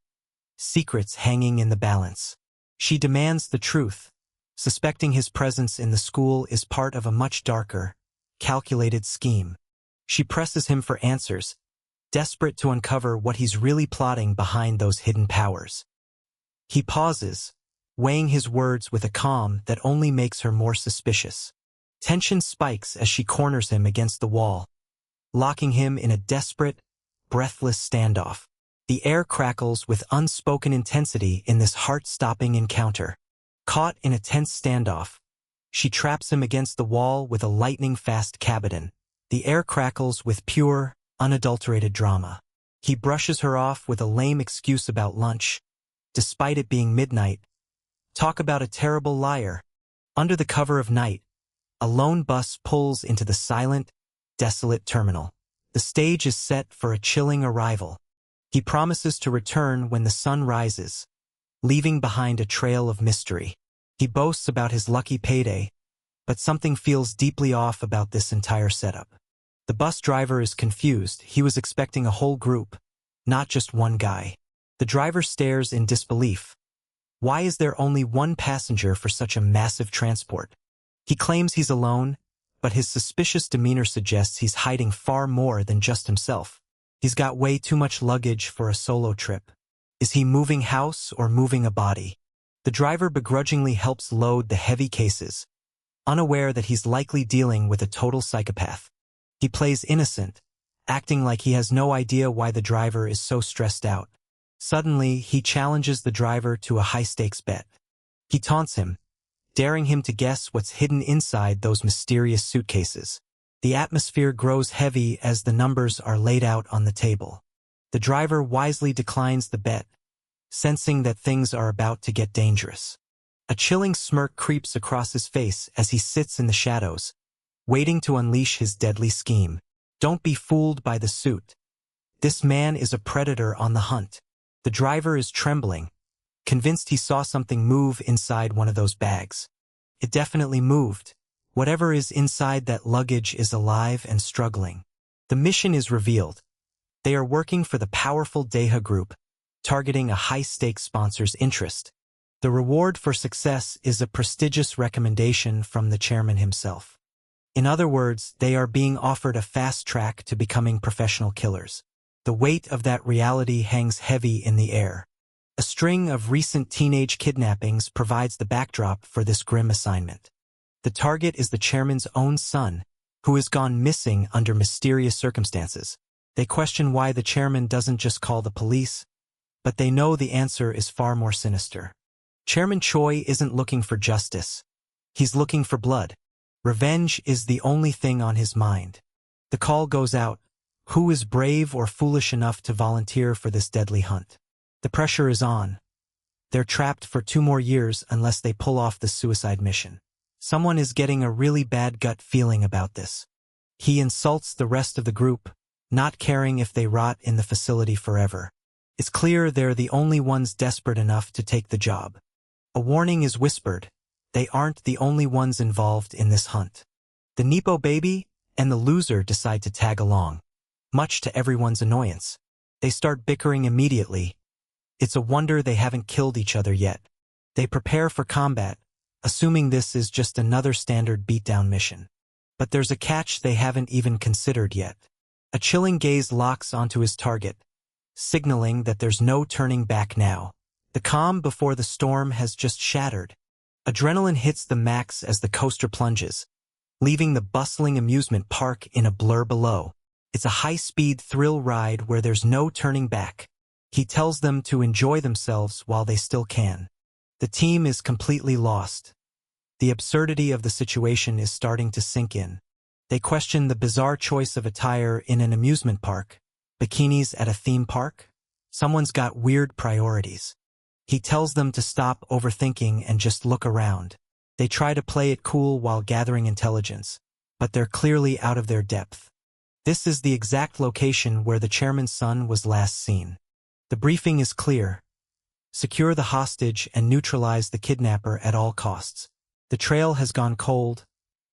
secrets hanging in the balance. She demands the truth, suspecting his presence in the school is part of a much darker, calculated scheme. She presses him for answers, desperate to uncover what he's really plotting behind those hidden powers. He pauses, weighing his words with a calm that only makes her more suspicious. Tension spikes as she corners him against the wall, locking him in a desperate, breathless standoff. The air crackles with unspoken intensity in this heart-stopping encounter. Caught in a tense standoff, she traps him against the wall with a lightning-fast cabotin. The air crackles with pure, unadulterated drama. He brushes her off with a lame excuse about lunch, despite it being midnight. Talk about a terrible liar. Under the cover of night, a lone bus pulls into the silent, desolate terminal. The stage is set for a chilling arrival. He promises to return when the sun rises, leaving behind a trail of mystery. He boasts about his lucky payday, but something feels deeply off about this entire setup. The bus driver is confused. He was expecting a whole group, not just one guy. The driver stares in disbelief. Why is there only one passenger for such a massive transport? He claims he's alone, but his suspicious demeanor suggests he's hiding far more than just himself. He's got way too much luggage for a solo trip. Is he moving house or moving a body? The driver begrudgingly helps load the heavy cases, unaware that he's likely dealing with a total psychopath. He plays innocent, acting like he has no idea why the driver is so stressed out. Suddenly, he challenges the driver to a high-stakes bet. He taunts him, daring him to guess what's hidden inside those mysterious suitcases. The atmosphere grows heavy as the numbers are laid out on the table. The driver wisely declines the bet, sensing that things are about to get dangerous. A chilling smirk creeps across his face as he sits in the shadows, waiting to unleash his deadly scheme. Don't be fooled by the suit. This man is a predator on the hunt. The driver is trembling, convinced he saw something move inside one of those bags. It definitely moved. Whatever is inside that luggage is alive and struggling. The mission is revealed. They are working for the powerful Deha Group, targeting a high-stakes sponsor's interest. The reward for success is a prestigious recommendation from the chairman himself. In other words, they are being offered a fast track to becoming professional killers. The weight of that reality hangs heavy in the air. A string of recent teenage kidnappings provides the backdrop for this grim assignment. The target is the chairman's own son, who has gone missing under mysterious circumstances. They question why the chairman doesn't just call the police, but they know the answer is far more sinister. Chairman Choi isn't looking for justice. He's looking for blood. Revenge is the only thing on his mind. The call goes out. Who is brave or foolish enough to volunteer for this deadly hunt? The pressure is on. They're trapped for 2 more years unless they pull off the suicide mission. Someone is getting a really bad gut feeling about this. He insults the rest of the group, not caring if they rot in the facility forever. It's clear they're the only ones desperate enough to take the job. A warning is whispered. They aren't the only ones involved in this hunt. The Nepo baby and the loser decide to tag along, much to everyone's annoyance. They start bickering immediately. It's a wonder they haven't killed each other yet. They prepare for combat, assuming this is just another standard beatdown mission. But there's a catch they haven't even considered yet. A chilling gaze locks onto his target, signaling that there's no turning back now. The calm before the storm has just shattered. Adrenaline hits the max as the coaster plunges, leaving the bustling amusement park in a blur below. It's a high-speed thrill ride where there's no turning back. He tells them to enjoy themselves while they still can. The team is completely lost. The absurdity of the situation is starting to sink in. They question the bizarre choice of attire in an amusement park. Bikinis at a theme park? Someone's got weird priorities. He tells them to stop overthinking and just look around. They try to play it cool while gathering intelligence, but they're clearly out of their depth. This is the exact location where the chairman's son was last seen. The briefing is clear. Secure the hostage and neutralize the kidnapper at all costs. The trail has gone cold,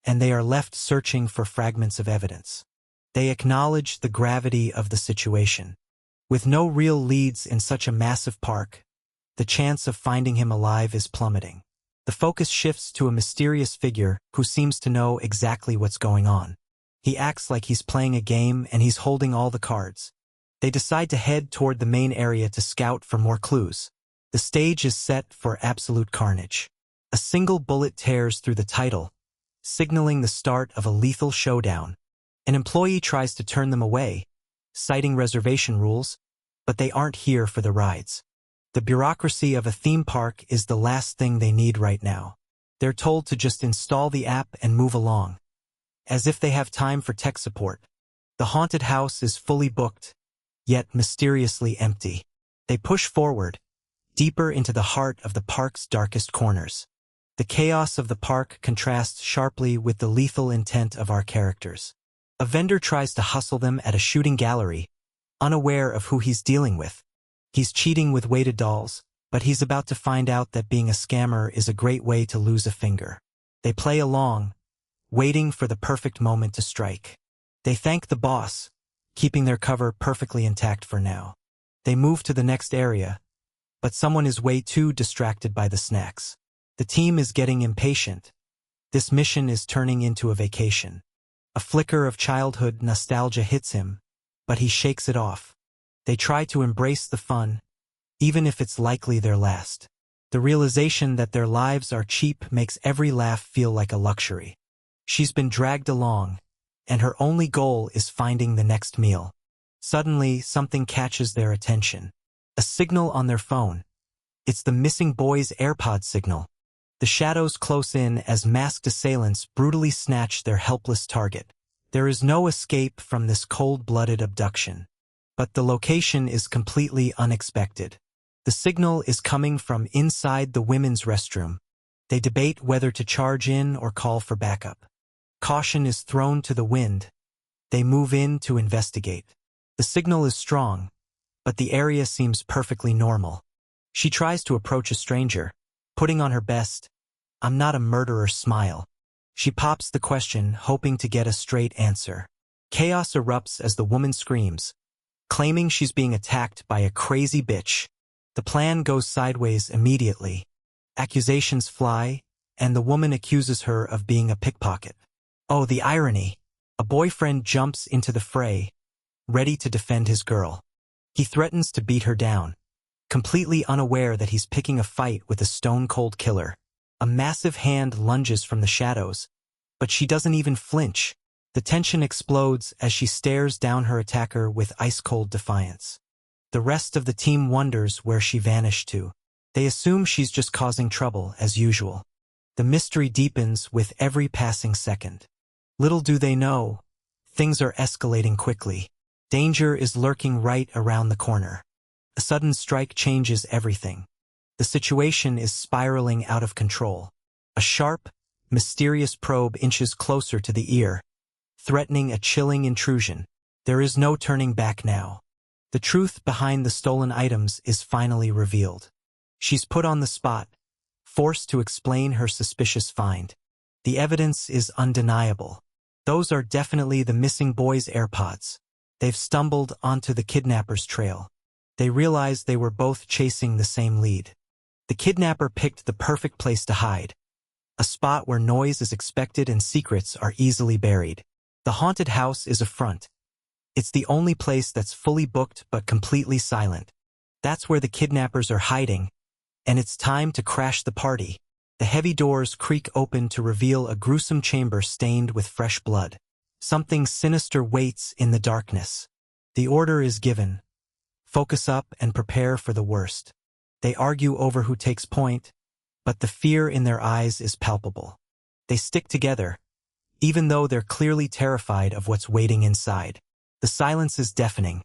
and they are left searching for fragments of evidence. They acknowledge the gravity of the situation. With no real leads in such a massive park, the chance of finding him alive is plummeting. The focus shifts to a mysterious figure who seems to know exactly what's going on. He acts like he's playing a game and he's holding all the cards. They decide to head toward the main area to scout for more clues. The stage is set for absolute carnage. A single bullet tears through the title, signaling the start of a lethal showdown. An employee tries to turn them away, citing reservation rules, but they aren't here for the rides. The bureaucracy of a theme park is the last thing they need right now. They're told to just install the app and move along, as if they have time for tech support. The haunted house is fully booked, yet mysteriously empty. They push forward, deeper into the heart of the park's darkest corners. The chaos of the park contrasts sharply with the lethal intent of our characters. A vendor tries to hustle them at a shooting gallery, unaware of who he's dealing with. He's cheating with weighted dolls, but he's about to find out that being a scammer is a great way to lose a finger. They play along, waiting for the perfect moment to strike. They thank the boss, keeping their cover perfectly intact for now. They move to the next area, but someone is way too distracted by the snacks. The team is getting impatient. This mission is turning into a vacation. A flicker of childhood nostalgia hits him, but he shakes it off. They try to embrace the fun, even if it's likely their last. The realization that their lives are cheap makes every laugh feel like a luxury. She's been dragged along, and her only goal is finding the next meal. Suddenly, something catches their attention. A signal on their phone. It's the missing boy's AirPod signal. The shadows close in as masked assailants brutally snatch their helpless target. There is no escape from this cold-blooded abduction. But the location is completely unexpected. The signal is coming from inside the women's restroom. They debate whether to charge in or call for backup. Caution is thrown to the wind. They move in to investigate. The signal is strong, but the area seems perfectly normal. She tries to approach a stranger, putting on her best, "I'm not a murderer" smile. She pops the question, hoping to get a straight answer. Chaos erupts as the woman screams, claiming she's being attacked by a crazy bitch. The plan goes sideways immediately. Accusations fly, and the woman accuses her of being a pickpocket. Oh, the irony! A boyfriend jumps into the fray, ready to defend his girl. He threatens to beat her down, completely unaware that he's picking a fight with a stone-cold killer. A massive hand lunges from the shadows, but she doesn't even flinch. The tension explodes as she stares down her attacker with ice-cold defiance. The rest of the team wonders where she vanished to. They assume she's just causing trouble, as usual. The mystery deepens with every passing second. Little do they know, things are escalating quickly. Danger is lurking right around the corner. A sudden strike changes everything. The situation is spiraling out of control. A sharp, mysterious probe inches closer to the ear, threatening a chilling intrusion. There is no turning back now. The truth behind the stolen items is finally revealed. She's put on the spot, forced to explain her suspicious find. The evidence is undeniable. Those are definitely the missing boy's AirPods. They've stumbled onto the kidnapper's trail. They realize they were both chasing the same lead. The kidnapper picked the perfect place to hide, a spot where noise is expected and secrets are easily buried. The haunted house is a front. It's the only place that's fully booked but completely silent. That's where the kidnappers are hiding, and it's time to crash the party. The heavy doors creak open to reveal a gruesome chamber stained with fresh blood. Something sinister waits in the darkness. The order is given. Focus up and prepare for the worst. They argue over who takes point, but the fear in their eyes is palpable. They stick together, even though they're clearly terrified of what's waiting inside. The silence is deafening.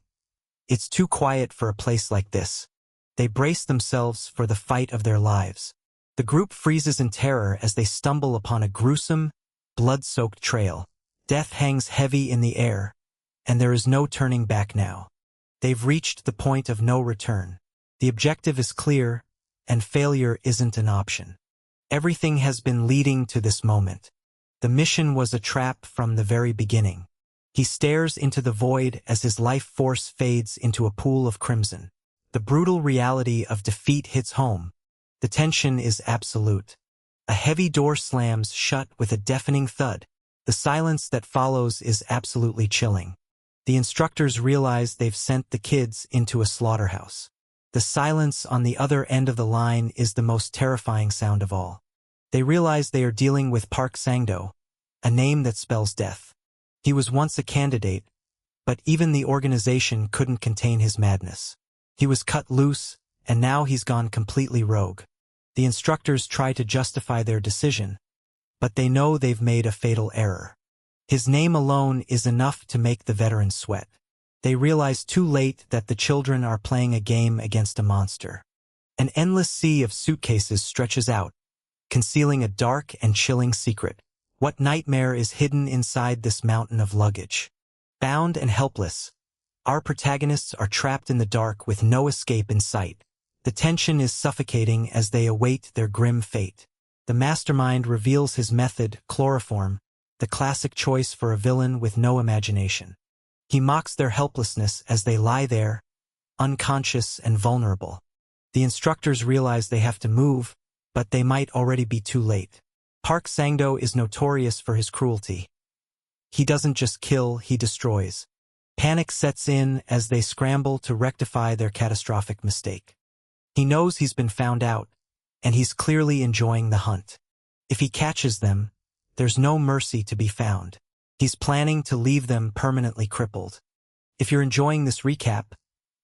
It's too quiet for a place like this. They brace themselves for the fight of their lives. The group freezes in terror as they stumble upon a gruesome, blood-soaked trail. Death hangs heavy in the air, and there is no turning back now. They've reached the point of no return. The objective is clear, and failure isn't an option. Everything has been leading to this moment. The mission was a trap from the very beginning. He stares into the void as his life force fades into a pool of crimson. The brutal reality of defeat hits home. The tension is absolute. A heavy door slams shut with a deafening thud. The silence that follows is absolutely chilling. The instructors realize they've sent the kids into a slaughterhouse. The silence on the other end of the line is the most terrifying sound of all. They realize they are dealing with Park Sang-do, a name that spells death. He was once a candidate, but even the organization couldn't contain his madness. He was cut loose, and now he's gone completely rogue. The instructors try to justify their decision, but they know they've made a fatal error. His name alone is enough to make the veterans sweat. They realize too late that the children are playing a game against a monster. An endless sea of suitcases stretches out, concealing a dark and chilling secret. What nightmare is hidden inside this mountain of luggage? Bound and helpless, our protagonists are trapped in the dark with no escape in sight. The tension is suffocating as they await their grim fate. The mastermind reveals his method, chloroform, the classic choice for a villain with no imagination. He mocks their helplessness as they lie there, unconscious and vulnerable. The instructors realize they have to move, but they might already be too late. Park Sang-do is notorious for his cruelty. He doesn't just kill, he destroys. Panic sets in as they scramble to rectify their catastrophic mistake. He knows he's been found out, and he's clearly enjoying the hunt. If he catches them, there's no mercy to be found. He's planning to leave them permanently crippled. If you're enjoying this recap,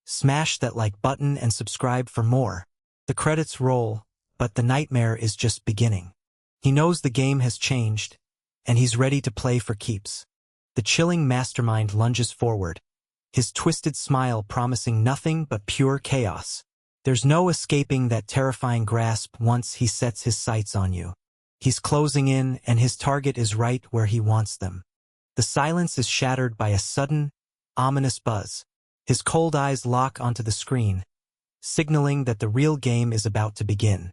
smash that like button and subscribe for more. The credits roll, but the nightmare is just beginning. He knows the game has changed, and he's ready to play for keeps. The chilling mastermind lunges forward, his twisted smile promising nothing but pure chaos. There's no escaping that terrifying grasp once he sets his sights on you. He's closing in, and his target is right where he wants them. The silence is shattered by a sudden, ominous buzz. His cold eyes lock onto the screen, signaling that the real game is about to begin.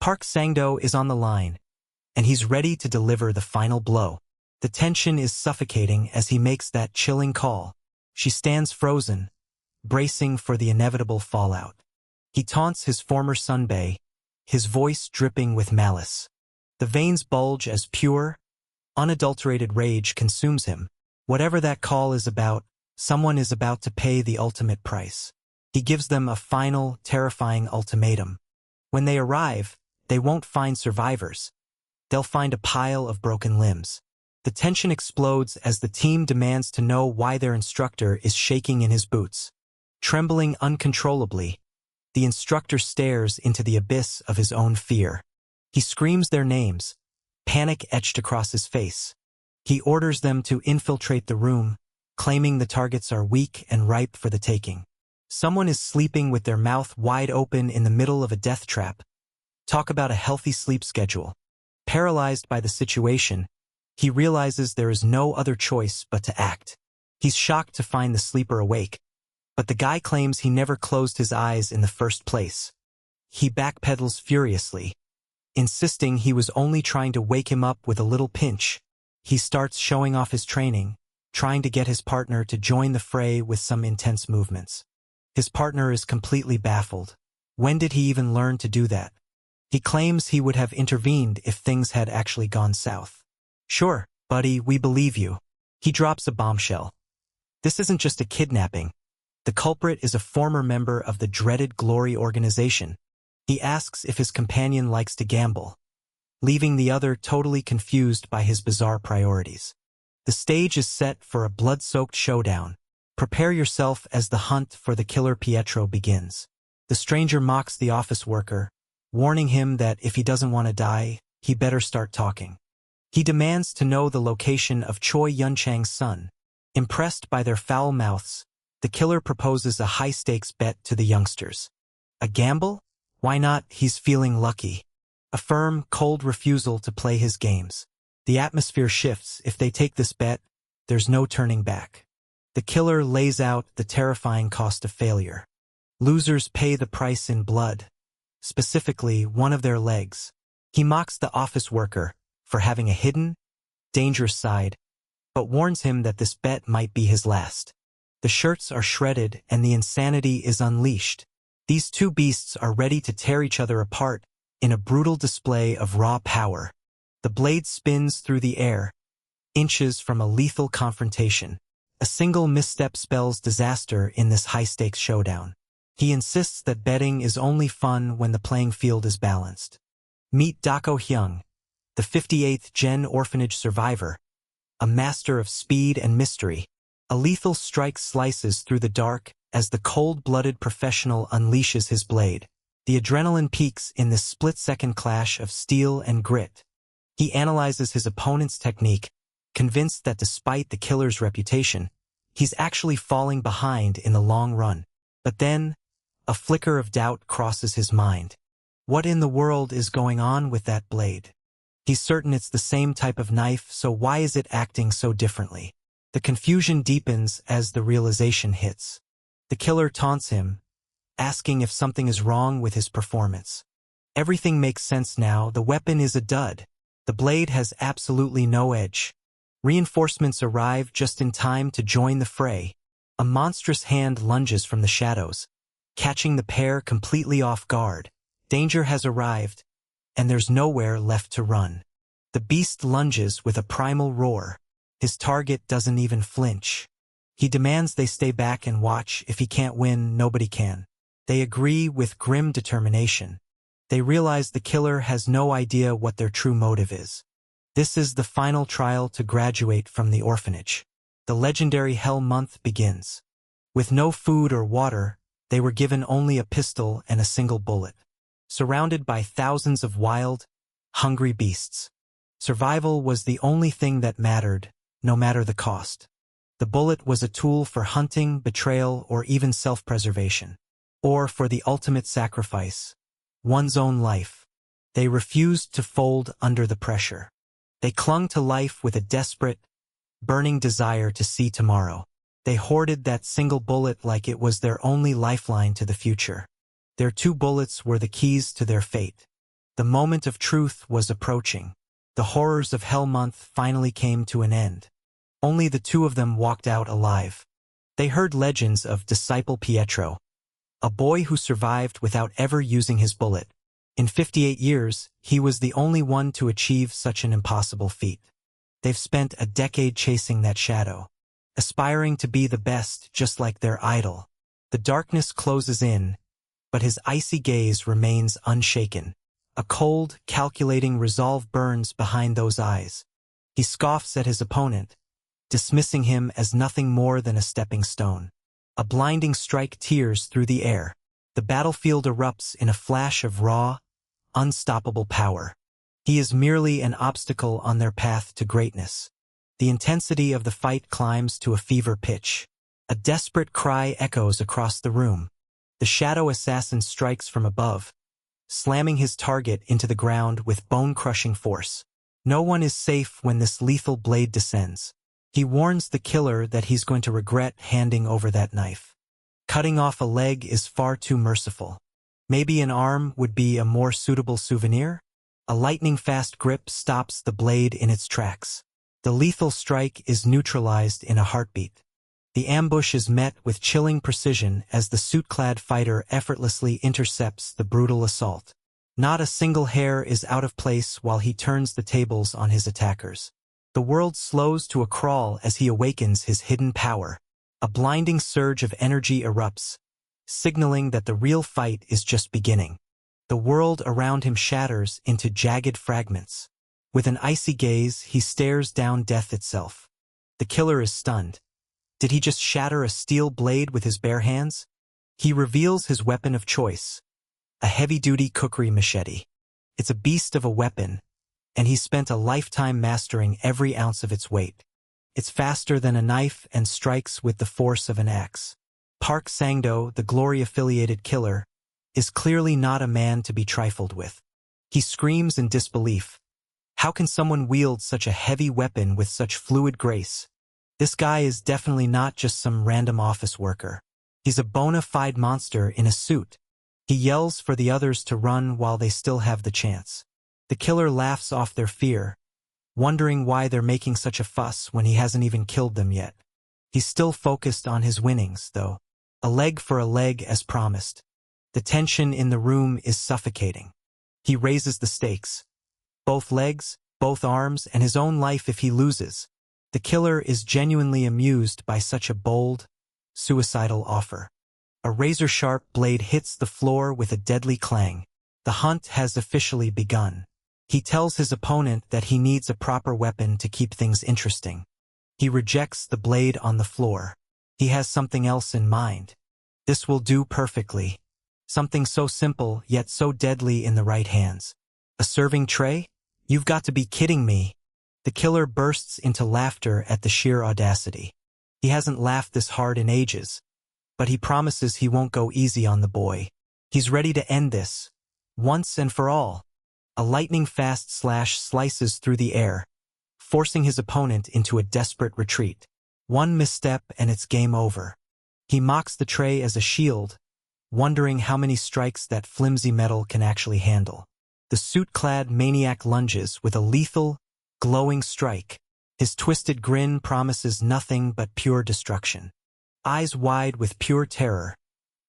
Park Sang-do is on the line, and he's ready to deliver the final blow. The tension is suffocating as he makes that chilling call. She stands frozen, bracing for the inevitable fallout. He taunts his former sunbae, his voice dripping with malice. The veins bulge as pure, unadulterated rage consumes him. Whatever that call is about, someone is about to pay the ultimate price. He gives them a final, terrifying ultimatum. When they arrive, they won't find survivors. They'll find a pile of broken limbs. The tension explodes as the team demands to know why their instructor is shaking in his boots. Trembling uncontrollably, the instructor stares into the abyss of his own fear. He screams their names, panic etched across his face. He orders them to infiltrate the room, claiming the targets are weak and ripe for the taking. Someone is sleeping with their mouth wide open in the middle of a death trap. Talk about a healthy sleep schedule. Paralyzed by the situation, he realizes there is no other choice but to act. He's shocked to find the sleeper awake, but the guy claims he never closed his eyes in the first place. He backpedals furiously, insisting he was only trying to wake him up with a little pinch. He starts showing off his training, trying to get his partner to join the fray with some intense movements. His partner is completely baffled. When did he even learn to do that? He claims he would have intervened if things had actually gone south. Sure, buddy, we believe you. He drops a bombshell. This isn't just a kidnapping. The culprit is a former member of the dreaded Glory organization. He asks if his companion likes to gamble, leaving the other totally confused by his bizarre priorities. The stage is set for a blood-soaked showdown. Prepare yourself as the hunt for the killer Pietro begins. The stranger mocks the office worker, warning him that if he doesn't want to die, he better start talking. He demands to know the location of Choi Yun-chang's son. Impressed by their foul mouths, the killer proposes a high-stakes bet to the youngsters. A gamble? Why not? He's feeling lucky. A firm, cold refusal to play his games. The atmosphere shifts. If they take this bet, there's no turning back. The killer lays out the terrifying cost of failure. Losers pay the price in blood, specifically one of their legs. He mocks the office worker for having a hidden, dangerous side, but warns him that this bet might be his last. The shirts are shredded and the insanity is unleashed. These two beasts are ready to tear each other apart in a brutal display of raw power. The blade spins through the air, inches from a lethal confrontation. A single misstep spells disaster in this high-stakes showdown. He insists that betting is only fun when the playing field is balanced. Meet Dako Hyung, the 58th Gen orphanage survivor, a master of speed and mystery. A lethal strike slices through the dark as the cold-blooded professional unleashes his blade. The adrenaline peaks in this split-second clash of steel and grit. He analyzes his opponent's technique, convinced that despite the killer's reputation, he's actually falling behind in the long run. But then, a flicker of doubt crosses his mind. What in the world is going on with that blade? He's certain it's the same type of knife, so why is it acting so differently? The confusion deepens as the realization hits. The killer taunts him, asking if something is wrong with his performance. Everything makes sense now. The weapon is a dud. The blade has absolutely no edge. Reinforcements arrive just in time to join the fray. A monstrous hand lunges from the shadows, catching the pair completely off guard. Danger has arrived, and there's nowhere left to run. The beast lunges with a primal roar. His target doesn't even flinch. He demands they stay back and watch. If he can't win, nobody can. They agree with grim determination. They realize the killer has no idea what their true motive is. This is the final trial to graduate from the orphanage. The legendary Hell Month begins. With no food or water, they were given only a pistol and a single bullet. Surrounded by thousands of wild, hungry beasts. Survival was the only thing that mattered, no matter the cost. The bullet was a tool for hunting, betrayal, or even self-preservation. Or for the ultimate sacrifice, one's own life. They refused to fold under the pressure. They clung to life with a desperate, burning desire to see tomorrow. They hoarded that single bullet like it was their only lifeline to the future. Their 2 bullets were the keys to their fate. The moment of truth was approaching. The horrors of Hell Month finally came to an end. Only the 2 of them walked out alive. They heard legends of Disciple Pietro, a boy who survived without ever using his bullet. In 58 years, he was the only one to achieve such an impossible feat. They've spent a decade chasing that shadow, aspiring to be the best just like their idol. The darkness closes in, but his icy gaze remains unshaken. A cold, calculating resolve burns behind those eyes. He scoffs at his opponent, dismissing him as nothing more than a stepping stone. A blinding strike tears through the air. The battlefield erupts in a flash of raw, unstoppable power. He is merely an obstacle on their path to greatness. The intensity of the fight climbs to a fever pitch. A desperate cry echoes across the room. The shadow assassin strikes from above, slamming his target into the ground with bone-crushing force. No one is safe when this lethal blade descends. He warns the killer that he's going to regret handing over that knife. Cutting off a leg is far too merciful. Maybe an arm would be a more suitable souvenir? A lightning-fast grip stops the blade in its tracks. The lethal strike is neutralized in a heartbeat. The ambush is met with chilling precision as the suit-clad fighter effortlessly intercepts the brutal assault. Not a single hair is out of place while he turns the tables on his attackers. The world slows to a crawl as he awakens his hidden power. A blinding surge of energy erupts, signaling that the real fight is just beginning. The world around him shatters into jagged fragments. With an icy gaze, he stares down death itself. The killer is stunned. Did he just shatter a steel blade with his bare hands? He reveals his weapon of choice, a heavy-duty kukri machete. It's a beast of a weapon, and he spent a lifetime mastering every ounce of its weight. It's faster than a knife and strikes with the force of an axe. Park Sang-do, the glory-affiliated killer, is clearly not a man to be trifled with. He screams in disbelief. How can someone wield such a heavy weapon with such fluid grace? This guy is definitely not just some random office worker. He's a bona fide monster in a suit. He yells for the others to run while they still have the chance. The killer laughs off their fear, wondering why they're making such a fuss when he hasn't even killed them yet. He's still focused on his winnings, though. A leg for a leg as promised. The tension in the room is suffocating. He raises the stakes. Both legs, both arms, and his own life if he loses. The killer is genuinely amused by such a bold, suicidal offer. A razor-sharp blade hits the floor with a deadly clang. The hunt has officially begun. He tells his opponent that he needs a proper weapon to keep things interesting. He rejects the blade on the floor. He has something else in mind. This will do perfectly. Something so simple, yet so deadly in the right hands. A serving tray? You've got to be kidding me. The killer bursts into laughter at the sheer audacity. He hasn't laughed this hard in ages, but he promises he won't go easy on the boy. He's ready to end this, once and for all. A lightning-fast slash slices through the air, forcing his opponent into a desperate retreat. One misstep and it's game over. He mocks the tray as a shield, wondering how many strikes that flimsy metal can actually handle. The suit-clad maniac lunges with a lethal, glowing strike. His twisted grin promises nothing but pure destruction. Eyes wide with pure terror,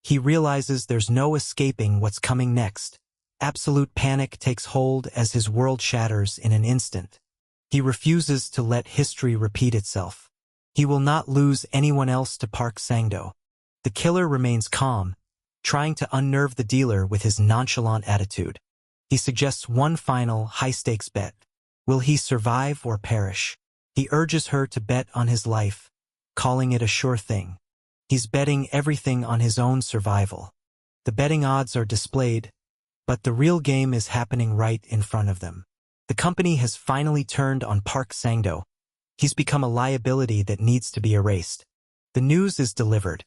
he realizes there's no escaping what's coming next. Absolute panic takes hold as his world shatters in an instant. He refuses to let history repeat itself. He will not lose anyone else to Park Sang-do. The killer remains calm, trying to unnerve the dealer with his nonchalant attitude. He suggests one final, high-stakes bet. Will he survive or perish? He urges her to bet on his life, calling it a sure thing. He's betting everything on his own survival. The betting odds are displayed, but the real game is happening right in front of them. The company has finally turned on Park Sang-do, He's become a liability that needs to be erased. The news is delivered.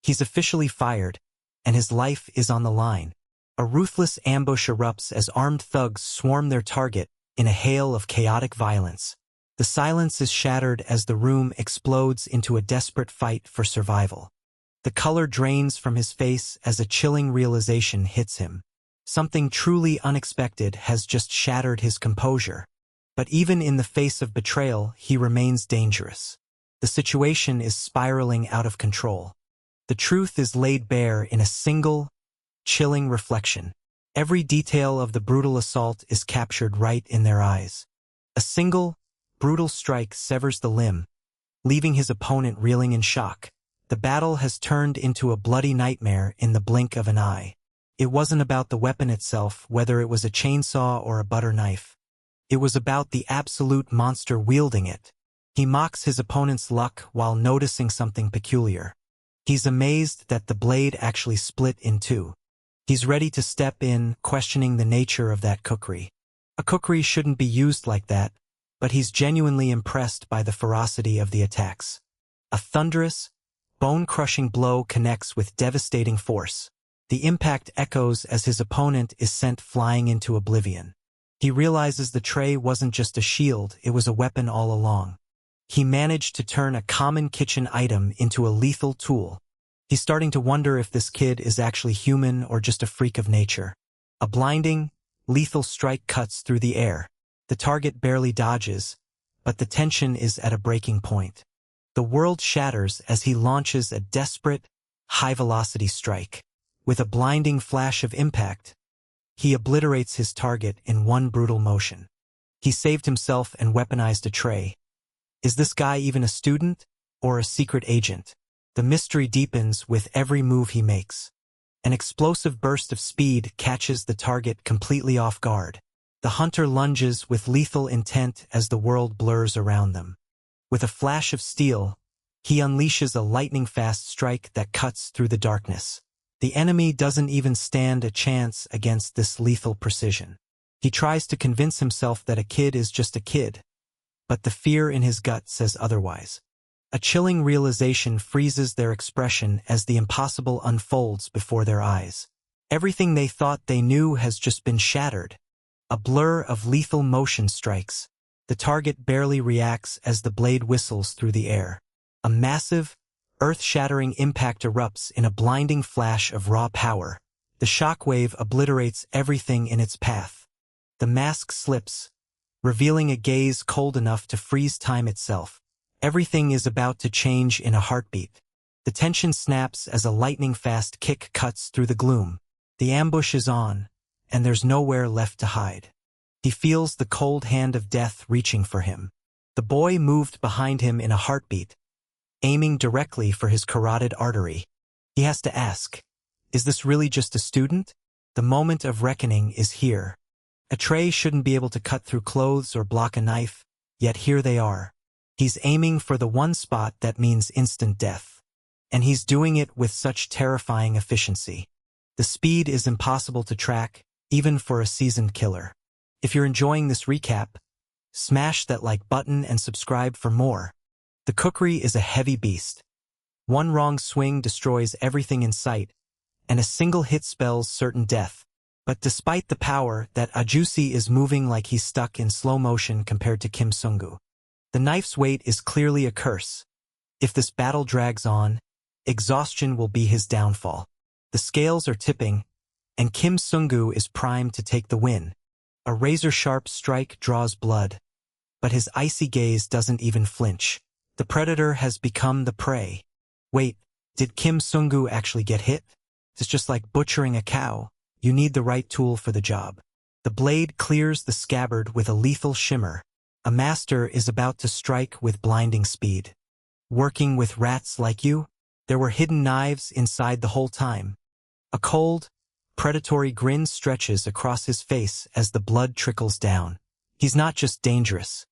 He's officially fired, and his life is on the line. A ruthless ambush erupts as armed thugs swarm their target in a hail of chaotic violence. The silence is shattered as the room explodes into a desperate fight for survival. The color drains from his face as a chilling realization hits him. Something truly unexpected has just shattered his composure. But even in the face of betrayal, he remains dangerous. The situation is spiraling out of control. The truth is laid bare in a single, chilling reflection. Every detail of the brutal assault is captured right in their eyes. A single, brutal strike severs the limb, leaving his opponent reeling in shock. The battle has turned into a bloody nightmare in the blink of an eye. It wasn't about the weapon itself, whether it was a chainsaw or a butter knife. It was about the absolute monster wielding it. He mocks his opponent's luck while noticing something peculiar. He's amazed that the blade actually split in two. He's ready to step in, questioning the nature of that kukri. A kukri shouldn't be used like that, but he's genuinely impressed by the ferocity of the attacks. A thunderous, bone-crushing blow connects with devastating force. The impact echoes as his opponent is sent flying into oblivion. He realizes the tray wasn't just a shield, it was a weapon all along. He managed to turn a common kitchen item into a lethal tool. He's starting to wonder if this kid is actually human or just a freak of nature. A blinding, lethal strike cuts through the air. The target barely dodges, but the tension is at a breaking point. The world shatters as he launches a desperate, high-velocity strike. With a blinding flash of impact, he obliterates his target in one brutal motion. He saved himself and weaponized a tray. Is this guy even a student or a secret agent? The mystery deepens with every move he makes. An explosive burst of speed catches the target completely off guard. The hunter lunges with lethal intent as the world blurs around them. With a flash of steel, he unleashes a lightning-fast strike that cuts through the darkness. The enemy doesn't even stand a chance against this lethal precision. He tries to convince himself that a kid is just a kid, but the fear in his gut says otherwise. A chilling realization freezes their expression as the impossible unfolds before their eyes. Everything they thought they knew has just been shattered. A blur of lethal motion strikes. The target barely reacts as the blade whistles through the air. A massive, earth-shattering impact erupts in a blinding flash of raw power. The shockwave obliterates everything in its path. The mask slips, revealing a gaze cold enough to freeze time itself. Everything is about to change in a heartbeat. The tension snaps as a lightning-fast kick cuts through the gloom. The ambush is on, and there's nowhere left to hide. He feels the cold hand of death reaching for him. The boy moved behind him in a heartbeat, aiming directly for his carotid artery. He has to ask, is this really just a student? The moment of reckoning is here. A tray shouldn't be able to cut through clothes or block a knife, yet here they are. He's aiming for the one spot that means instant death. And he's doing it with such terrifying efficiency. The speed is impossible to track, even for a seasoned killer. If you're enjoying this recap, smash that like button and subscribe for more. The kukri is a heavy beast. One wrong swing destroys everything in sight, and a single hit spells certain death. But despite the power, that Ajusi is moving like he's stuck in slow motion compared to Kim Sungu. The knife's weight is clearly a curse. If this battle drags on, exhaustion will be his downfall. The scales are tipping, and Kim Sungu is primed to take the win. A razor-sharp strike draws blood, but his icy gaze doesn't even flinch. The predator has become the prey. Wait, did Kim Sungu actually get hit? It's just like butchering a cow. You need the right tool for the job. The blade clears the scabbard with a lethal shimmer. A master is about to strike with blinding speed. Working with rats like you? There were hidden knives inside the whole time. A cold, predatory grin stretches across his face as the blood trickles down. He's not just dangerous.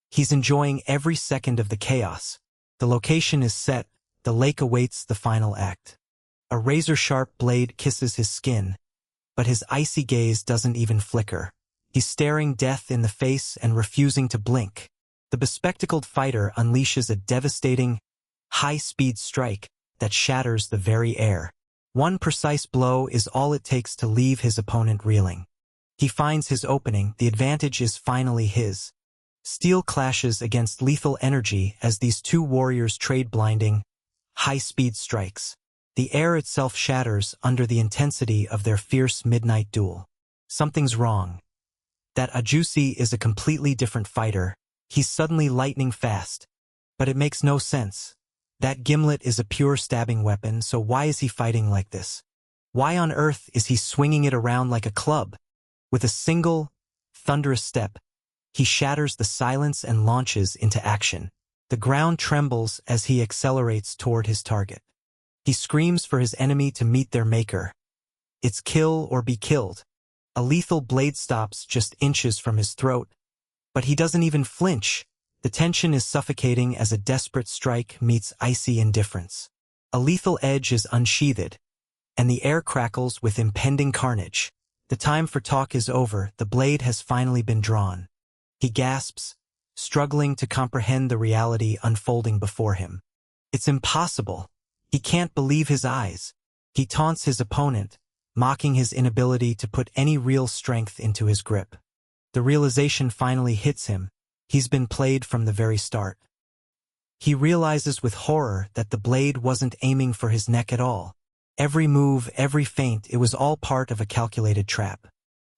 He's enjoying every second of the chaos. The location is set, the lake awaits the final act. A razor-sharp blade kisses his skin, but his icy gaze doesn't even flicker. He's staring death in the face and refusing to blink. The bespectacled fighter unleashes a devastating, high-speed strike that shatters the very air. One precise blow is all it takes to leave his opponent reeling. He finds his opening, the advantage is finally his. Steel clashes against lethal energy as these two warriors trade blinding, high-speed strikes. The air itself shatters under the intensity of their fierce midnight duel. Something's wrong. That Ajusi is a completely different fighter. He's suddenly lightning fast. But it makes no sense. That gimlet is a pure stabbing weapon, so why is he fighting like this? Why on earth is he swinging it around like a club? With a single, thunderous step, he shatters the silence and launches into action. The ground trembles as he accelerates toward his target. He screams for his enemy to meet their maker. It's kill or be killed. A lethal blade stops just inches from his throat. But he doesn't even flinch. The tension is suffocating as a desperate strike meets icy indifference. A lethal edge is unsheathed, and the air crackles with impending carnage. The time for talk is over, the blade has finally been drawn. He gasps, struggling to comprehend the reality unfolding before him. It's impossible. He can't believe his eyes. He taunts his opponent, mocking his inability to put any real strength into his grip. The realization finally hits him. He's been played from the very start. He realizes with horror that the blade wasn't aiming for his neck at all. Every move, every feint, it was all part of a calculated trap.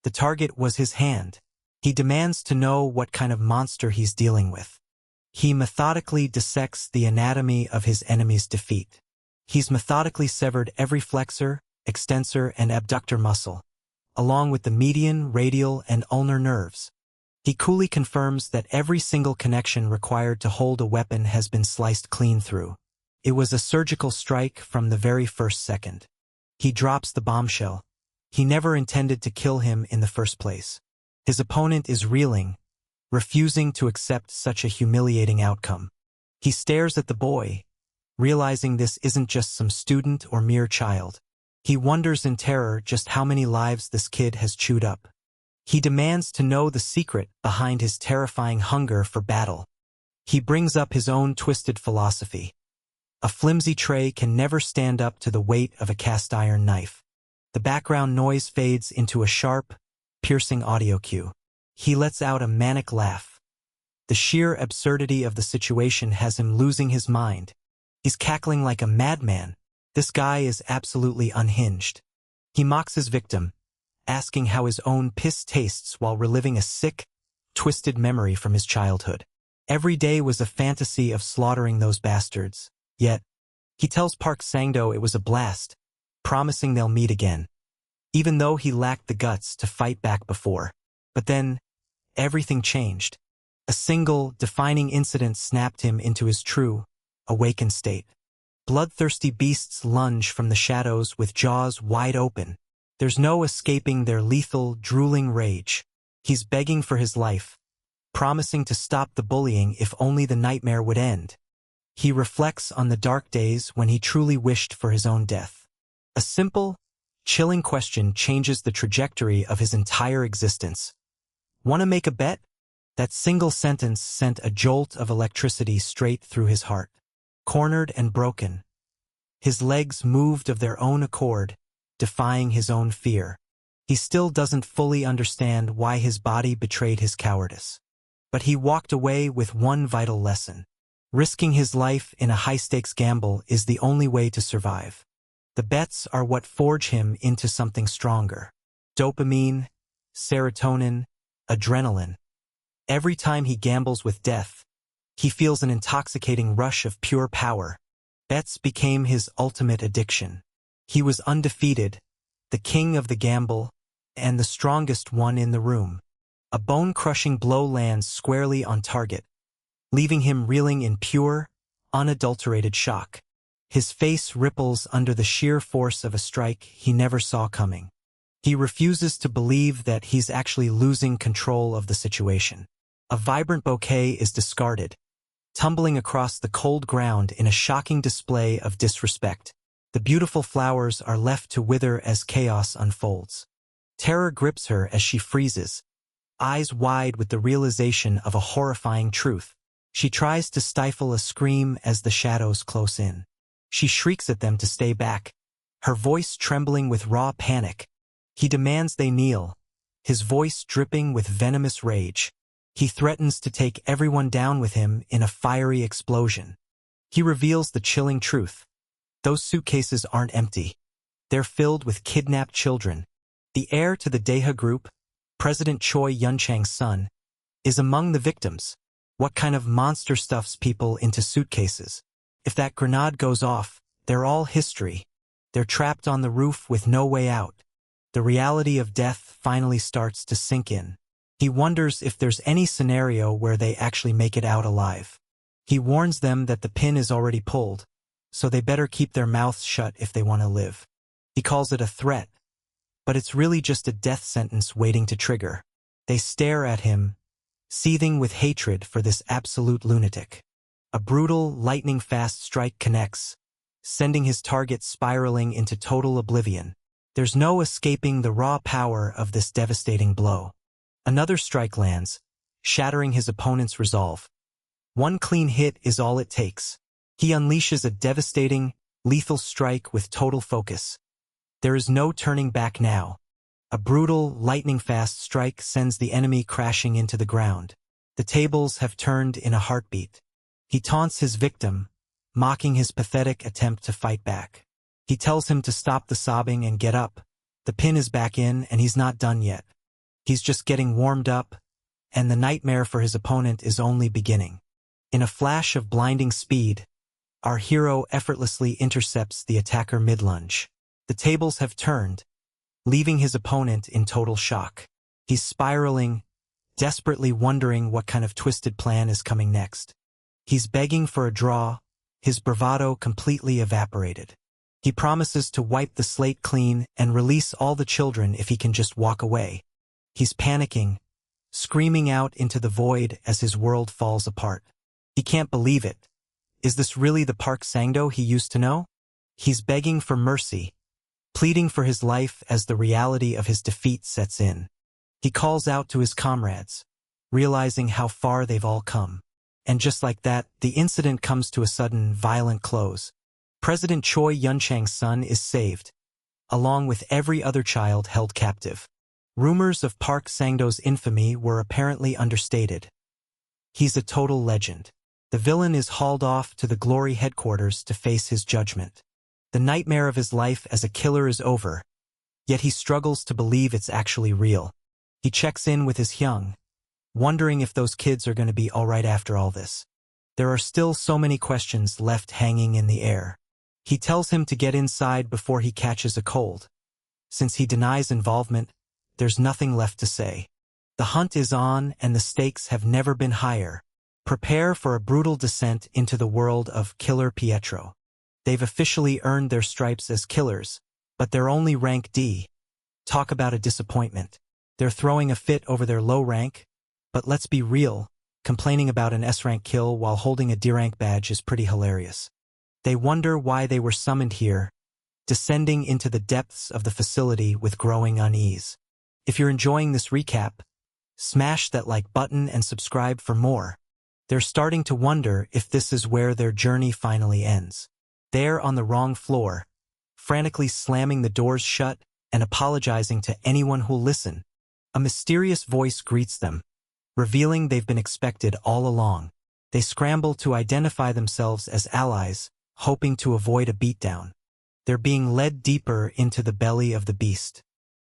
The target was his hand. He demands to know what kind of monster he's dealing with. He methodically dissects the anatomy of his enemy's defeat. He's methodically severed every flexor, extensor, and abductor muscle, along with the median, radial, and ulnar nerves. He coolly confirms that every single connection required to hold a weapon has been sliced clean through. It was a surgical strike from the very first second. He drops the bombshell. He never intended to kill him in the first place. His opponent is reeling, refusing to accept such a humiliating outcome. He stares at the boy, realizing this isn't just some student or mere child. He wonders in terror just how many lives this kid has chewed up. He demands to know the secret behind his terrifying hunger for battle. He brings up his own twisted philosophy. A flimsy tray can never stand up to the weight of a cast-iron knife. The background noise fades into a sharp, piercing audio cue. He lets out a manic laugh. The sheer absurdity of the situation has him losing his mind. He's cackling like a madman. This guy is absolutely unhinged. He mocks his victim, asking how his own piss tastes while reliving a sick, twisted memory from his childhood. Every day was a fantasy of slaughtering those bastards. Yet, he tells Park Sang-do it was a blast, promising they'll meet again, even though he lacked the guts to fight back before. But then, everything changed. A single, defining incident snapped him into his true, awakened state. Bloodthirsty beasts lunge from the shadows with jaws wide open. There's no escaping their lethal, drooling rage. He's begging for his life, promising to stop the bullying if only the nightmare would end. He reflects on the dark days when he truly wished for his own death. A simple, chilling question changes the trajectory of his entire existence. "Want to make a bet?" That single sentence sent a jolt of electricity straight through his heart. Cornered and broken, his legs moved of their own accord, defying his own fear. He still doesn't fully understand why his body betrayed his cowardice. But he walked away with one vital lesson. Risking his life in a high-stakes gamble is the only way to survive. The bets are what forge him into something stronger. Dopamine, serotonin, adrenaline. Every time he gambles with death, he feels an intoxicating rush of pure power. Bets became his ultimate addiction. He was undefeated, the king of the gamble, and the strongest one in the room. A bone-crushing blow lands squarely on target, leaving him reeling in pure, unadulterated shock. His face ripples under the sheer force of a strike he never saw coming. He refuses to believe that he's actually losing control of the situation. A vibrant bouquet is discarded, tumbling across the cold ground in a shocking display of disrespect. The beautiful flowers are left to wither as chaos unfolds. Terror grips her as she freezes, eyes wide with the realization of a horrifying truth. She tries to stifle a scream as the shadows close in. She shrieks at them to stay back, her voice trembling with raw panic. He demands they kneel, his voice dripping with venomous rage. He threatens to take everyone down with him in a fiery explosion. He reveals the chilling truth. Those suitcases aren't empty. They're filled with kidnapped children. The heir to the Deha group, President Choi Yun-chang's son, is among the victims. What kind of monster stuffs people into suitcases? If that grenade goes off, they're all history. They're trapped on the roof with no way out. The reality of death finally starts to sink in. He wonders if there's any scenario where they actually make it out alive. He warns them that the pin is already pulled, so they better keep their mouths shut if they want to live. He calls it a threat, but it's really just a death sentence waiting to trigger. They stare at him, seething with hatred for this absolute lunatic. A brutal, lightning-fast strike connects, sending his target spiraling into total oblivion. There's no escaping the raw power of this devastating blow. Another strike lands, shattering his opponent's resolve. One clean hit is all it takes. He unleashes a devastating, lethal strike with total focus. There is no turning back now. A brutal, lightning-fast strike sends the enemy crashing into the ground. The tables have turned in a heartbeat. He taunts his victim, mocking his pathetic attempt to fight back. He tells him to stop the sobbing and get up. The pin is back in and he's not done yet. He's just getting warmed up, and the nightmare for his opponent is only beginning. In a flash of blinding speed, our hero effortlessly intercepts the attacker mid-lunge. The tables have turned, leaving his opponent in total shock. He's spiraling, desperately wondering what kind of twisted plan is coming next. He's begging for a draw, his bravado completely evaporated. He promises to wipe the slate clean and release all the children if he can just walk away. He's panicking, screaming out into the void as his world falls apart. He can't believe it. Is this really the Park Sang-do he used to know? He's begging for mercy, pleading for his life as the reality of his defeat sets in. He calls out to his comrades, realizing how far they've all come. And just like that, the incident comes to a sudden, violent close. President Choi Yun-chang's son is saved, along with every other child held captive. Rumors of Park Sang-do's infamy were apparently understated. He's a total legend. The villain is hauled off to the Glory headquarters to face his judgment. The nightmare of his life as a killer is over, yet he struggles to believe it's actually real. He checks in with his Hyung, wondering if those kids are going to be all right after all this. There are still so many questions left hanging in the air. He tells him to get inside before he catches a cold. Since he denies involvement, there's nothing left to say. The hunt is on and the stakes have never been higher. Prepare for a brutal descent into the world of Killer Pietro. They've officially earned their stripes as killers, but they're only rank D. Talk about a disappointment. They're throwing a fit over their low rank, but let's be real, complaining about an S-rank kill while holding a D-rank badge is pretty hilarious. They wonder why they were summoned here, descending into the depths of the facility with growing unease. If you're enjoying this recap, smash that like button and subscribe for more. They're starting to wonder if this is where their journey finally ends. They're on the wrong floor, frantically slamming the doors shut and apologizing to anyone who'll listen. A mysterious voice greets them, revealing they've been expected all along. They scramble to identify themselves as allies, hoping to avoid a beatdown. They're being led deeper into the belly of the beast.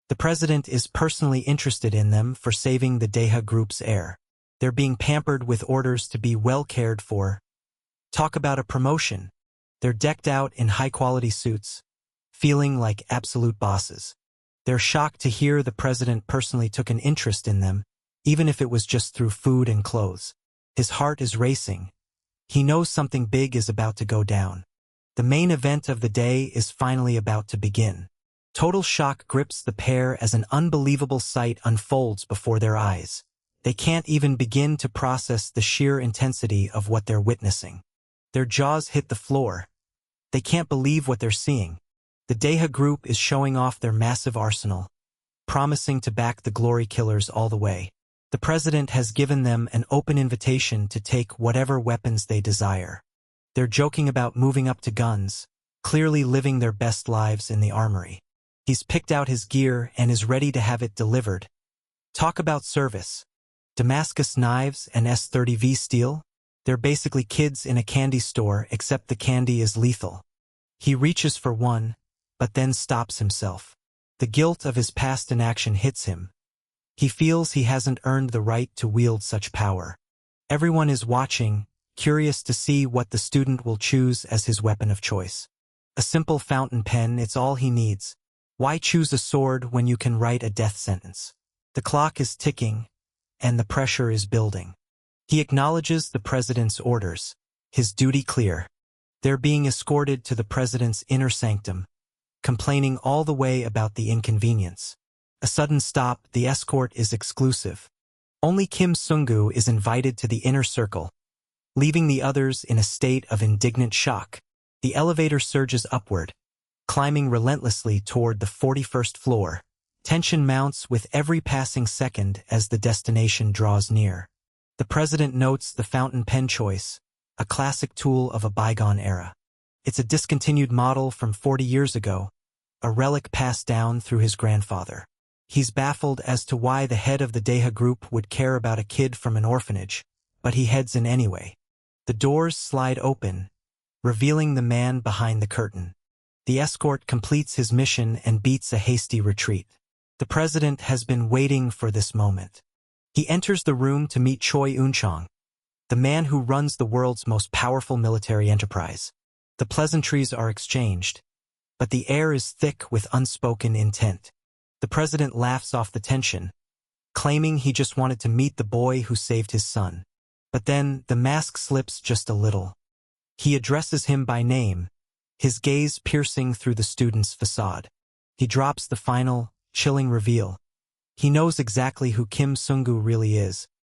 The president is personally interested in them for saving the Deha group's heir. They're being pampered with orders to be well cared for. Talk about a promotion. They're decked out in high-quality suits, feeling like absolute bosses. They're shocked to hear the president personally took an interest in them, even if it was just through food and clothes. His heart is racing. He knows something big is about to go down. The main event of the day is finally about to begin. Total shock grips the pair as an unbelievable sight unfolds before their eyes. They can't even begin to process the sheer intensity of what they're witnessing. Their jaws hit the floor. They can't believe what they're seeing. The Deha group is showing off their massive arsenal, promising to back the Glory Killers all the way. The president has given them an open invitation to take whatever weapons they desire. They're joking about moving up to guns, clearly living their best lives in the armory. He's picked out his gear and is ready to have it delivered. Talk about service. Damascus knives and S30V steel? They're basically kids in a candy store, except the candy is lethal. He reaches for one, but then stops himself. The guilt of his past inaction hits him. He feels he hasn't earned the right to wield such power. Everyone is watching, curious to see what the student will choose as his weapon of choice. A simple fountain pen, it's all he needs. Why choose a sword when you can write a death sentence? The clock is ticking, and the pressure is building. He acknowledges the president's orders, his duty clear. They're being escorted to the president's inner sanctum, complaining all the way about the inconvenience. A sudden stop, the escort is exclusive. Only Kim Sung-gu is invited to the inner circle, leaving the others in a state of indignant shock. The elevator surges upward, climbing relentlessly toward the 41st floor. Tension mounts with every passing second as the destination draws near. The president notes the fountain pen choice, a classic tool of a bygone era. It's a discontinued model from 40 years ago, a relic passed down through his grandfather. He's baffled as to why the head of the Deha group would care about a kid from an orphanage, but he heads in anyway. The doors slide open, revealing the man behind the curtain. The escort completes his mission and beats a hasty retreat. The president has been waiting for this moment. He enters the room to meet Choi Eun-chong, the man who runs the world's most powerful military enterprise. The pleasantries are exchanged, but the air is thick with unspoken intent. The president laughs off the tension, claiming he just wanted to meet the boy who saved his son. But then the mask slips just a little. He addresses him by name, his gaze piercing through the student's facade. He drops the final, chilling reveal. He knows exactly who Kim Sung-gu really is,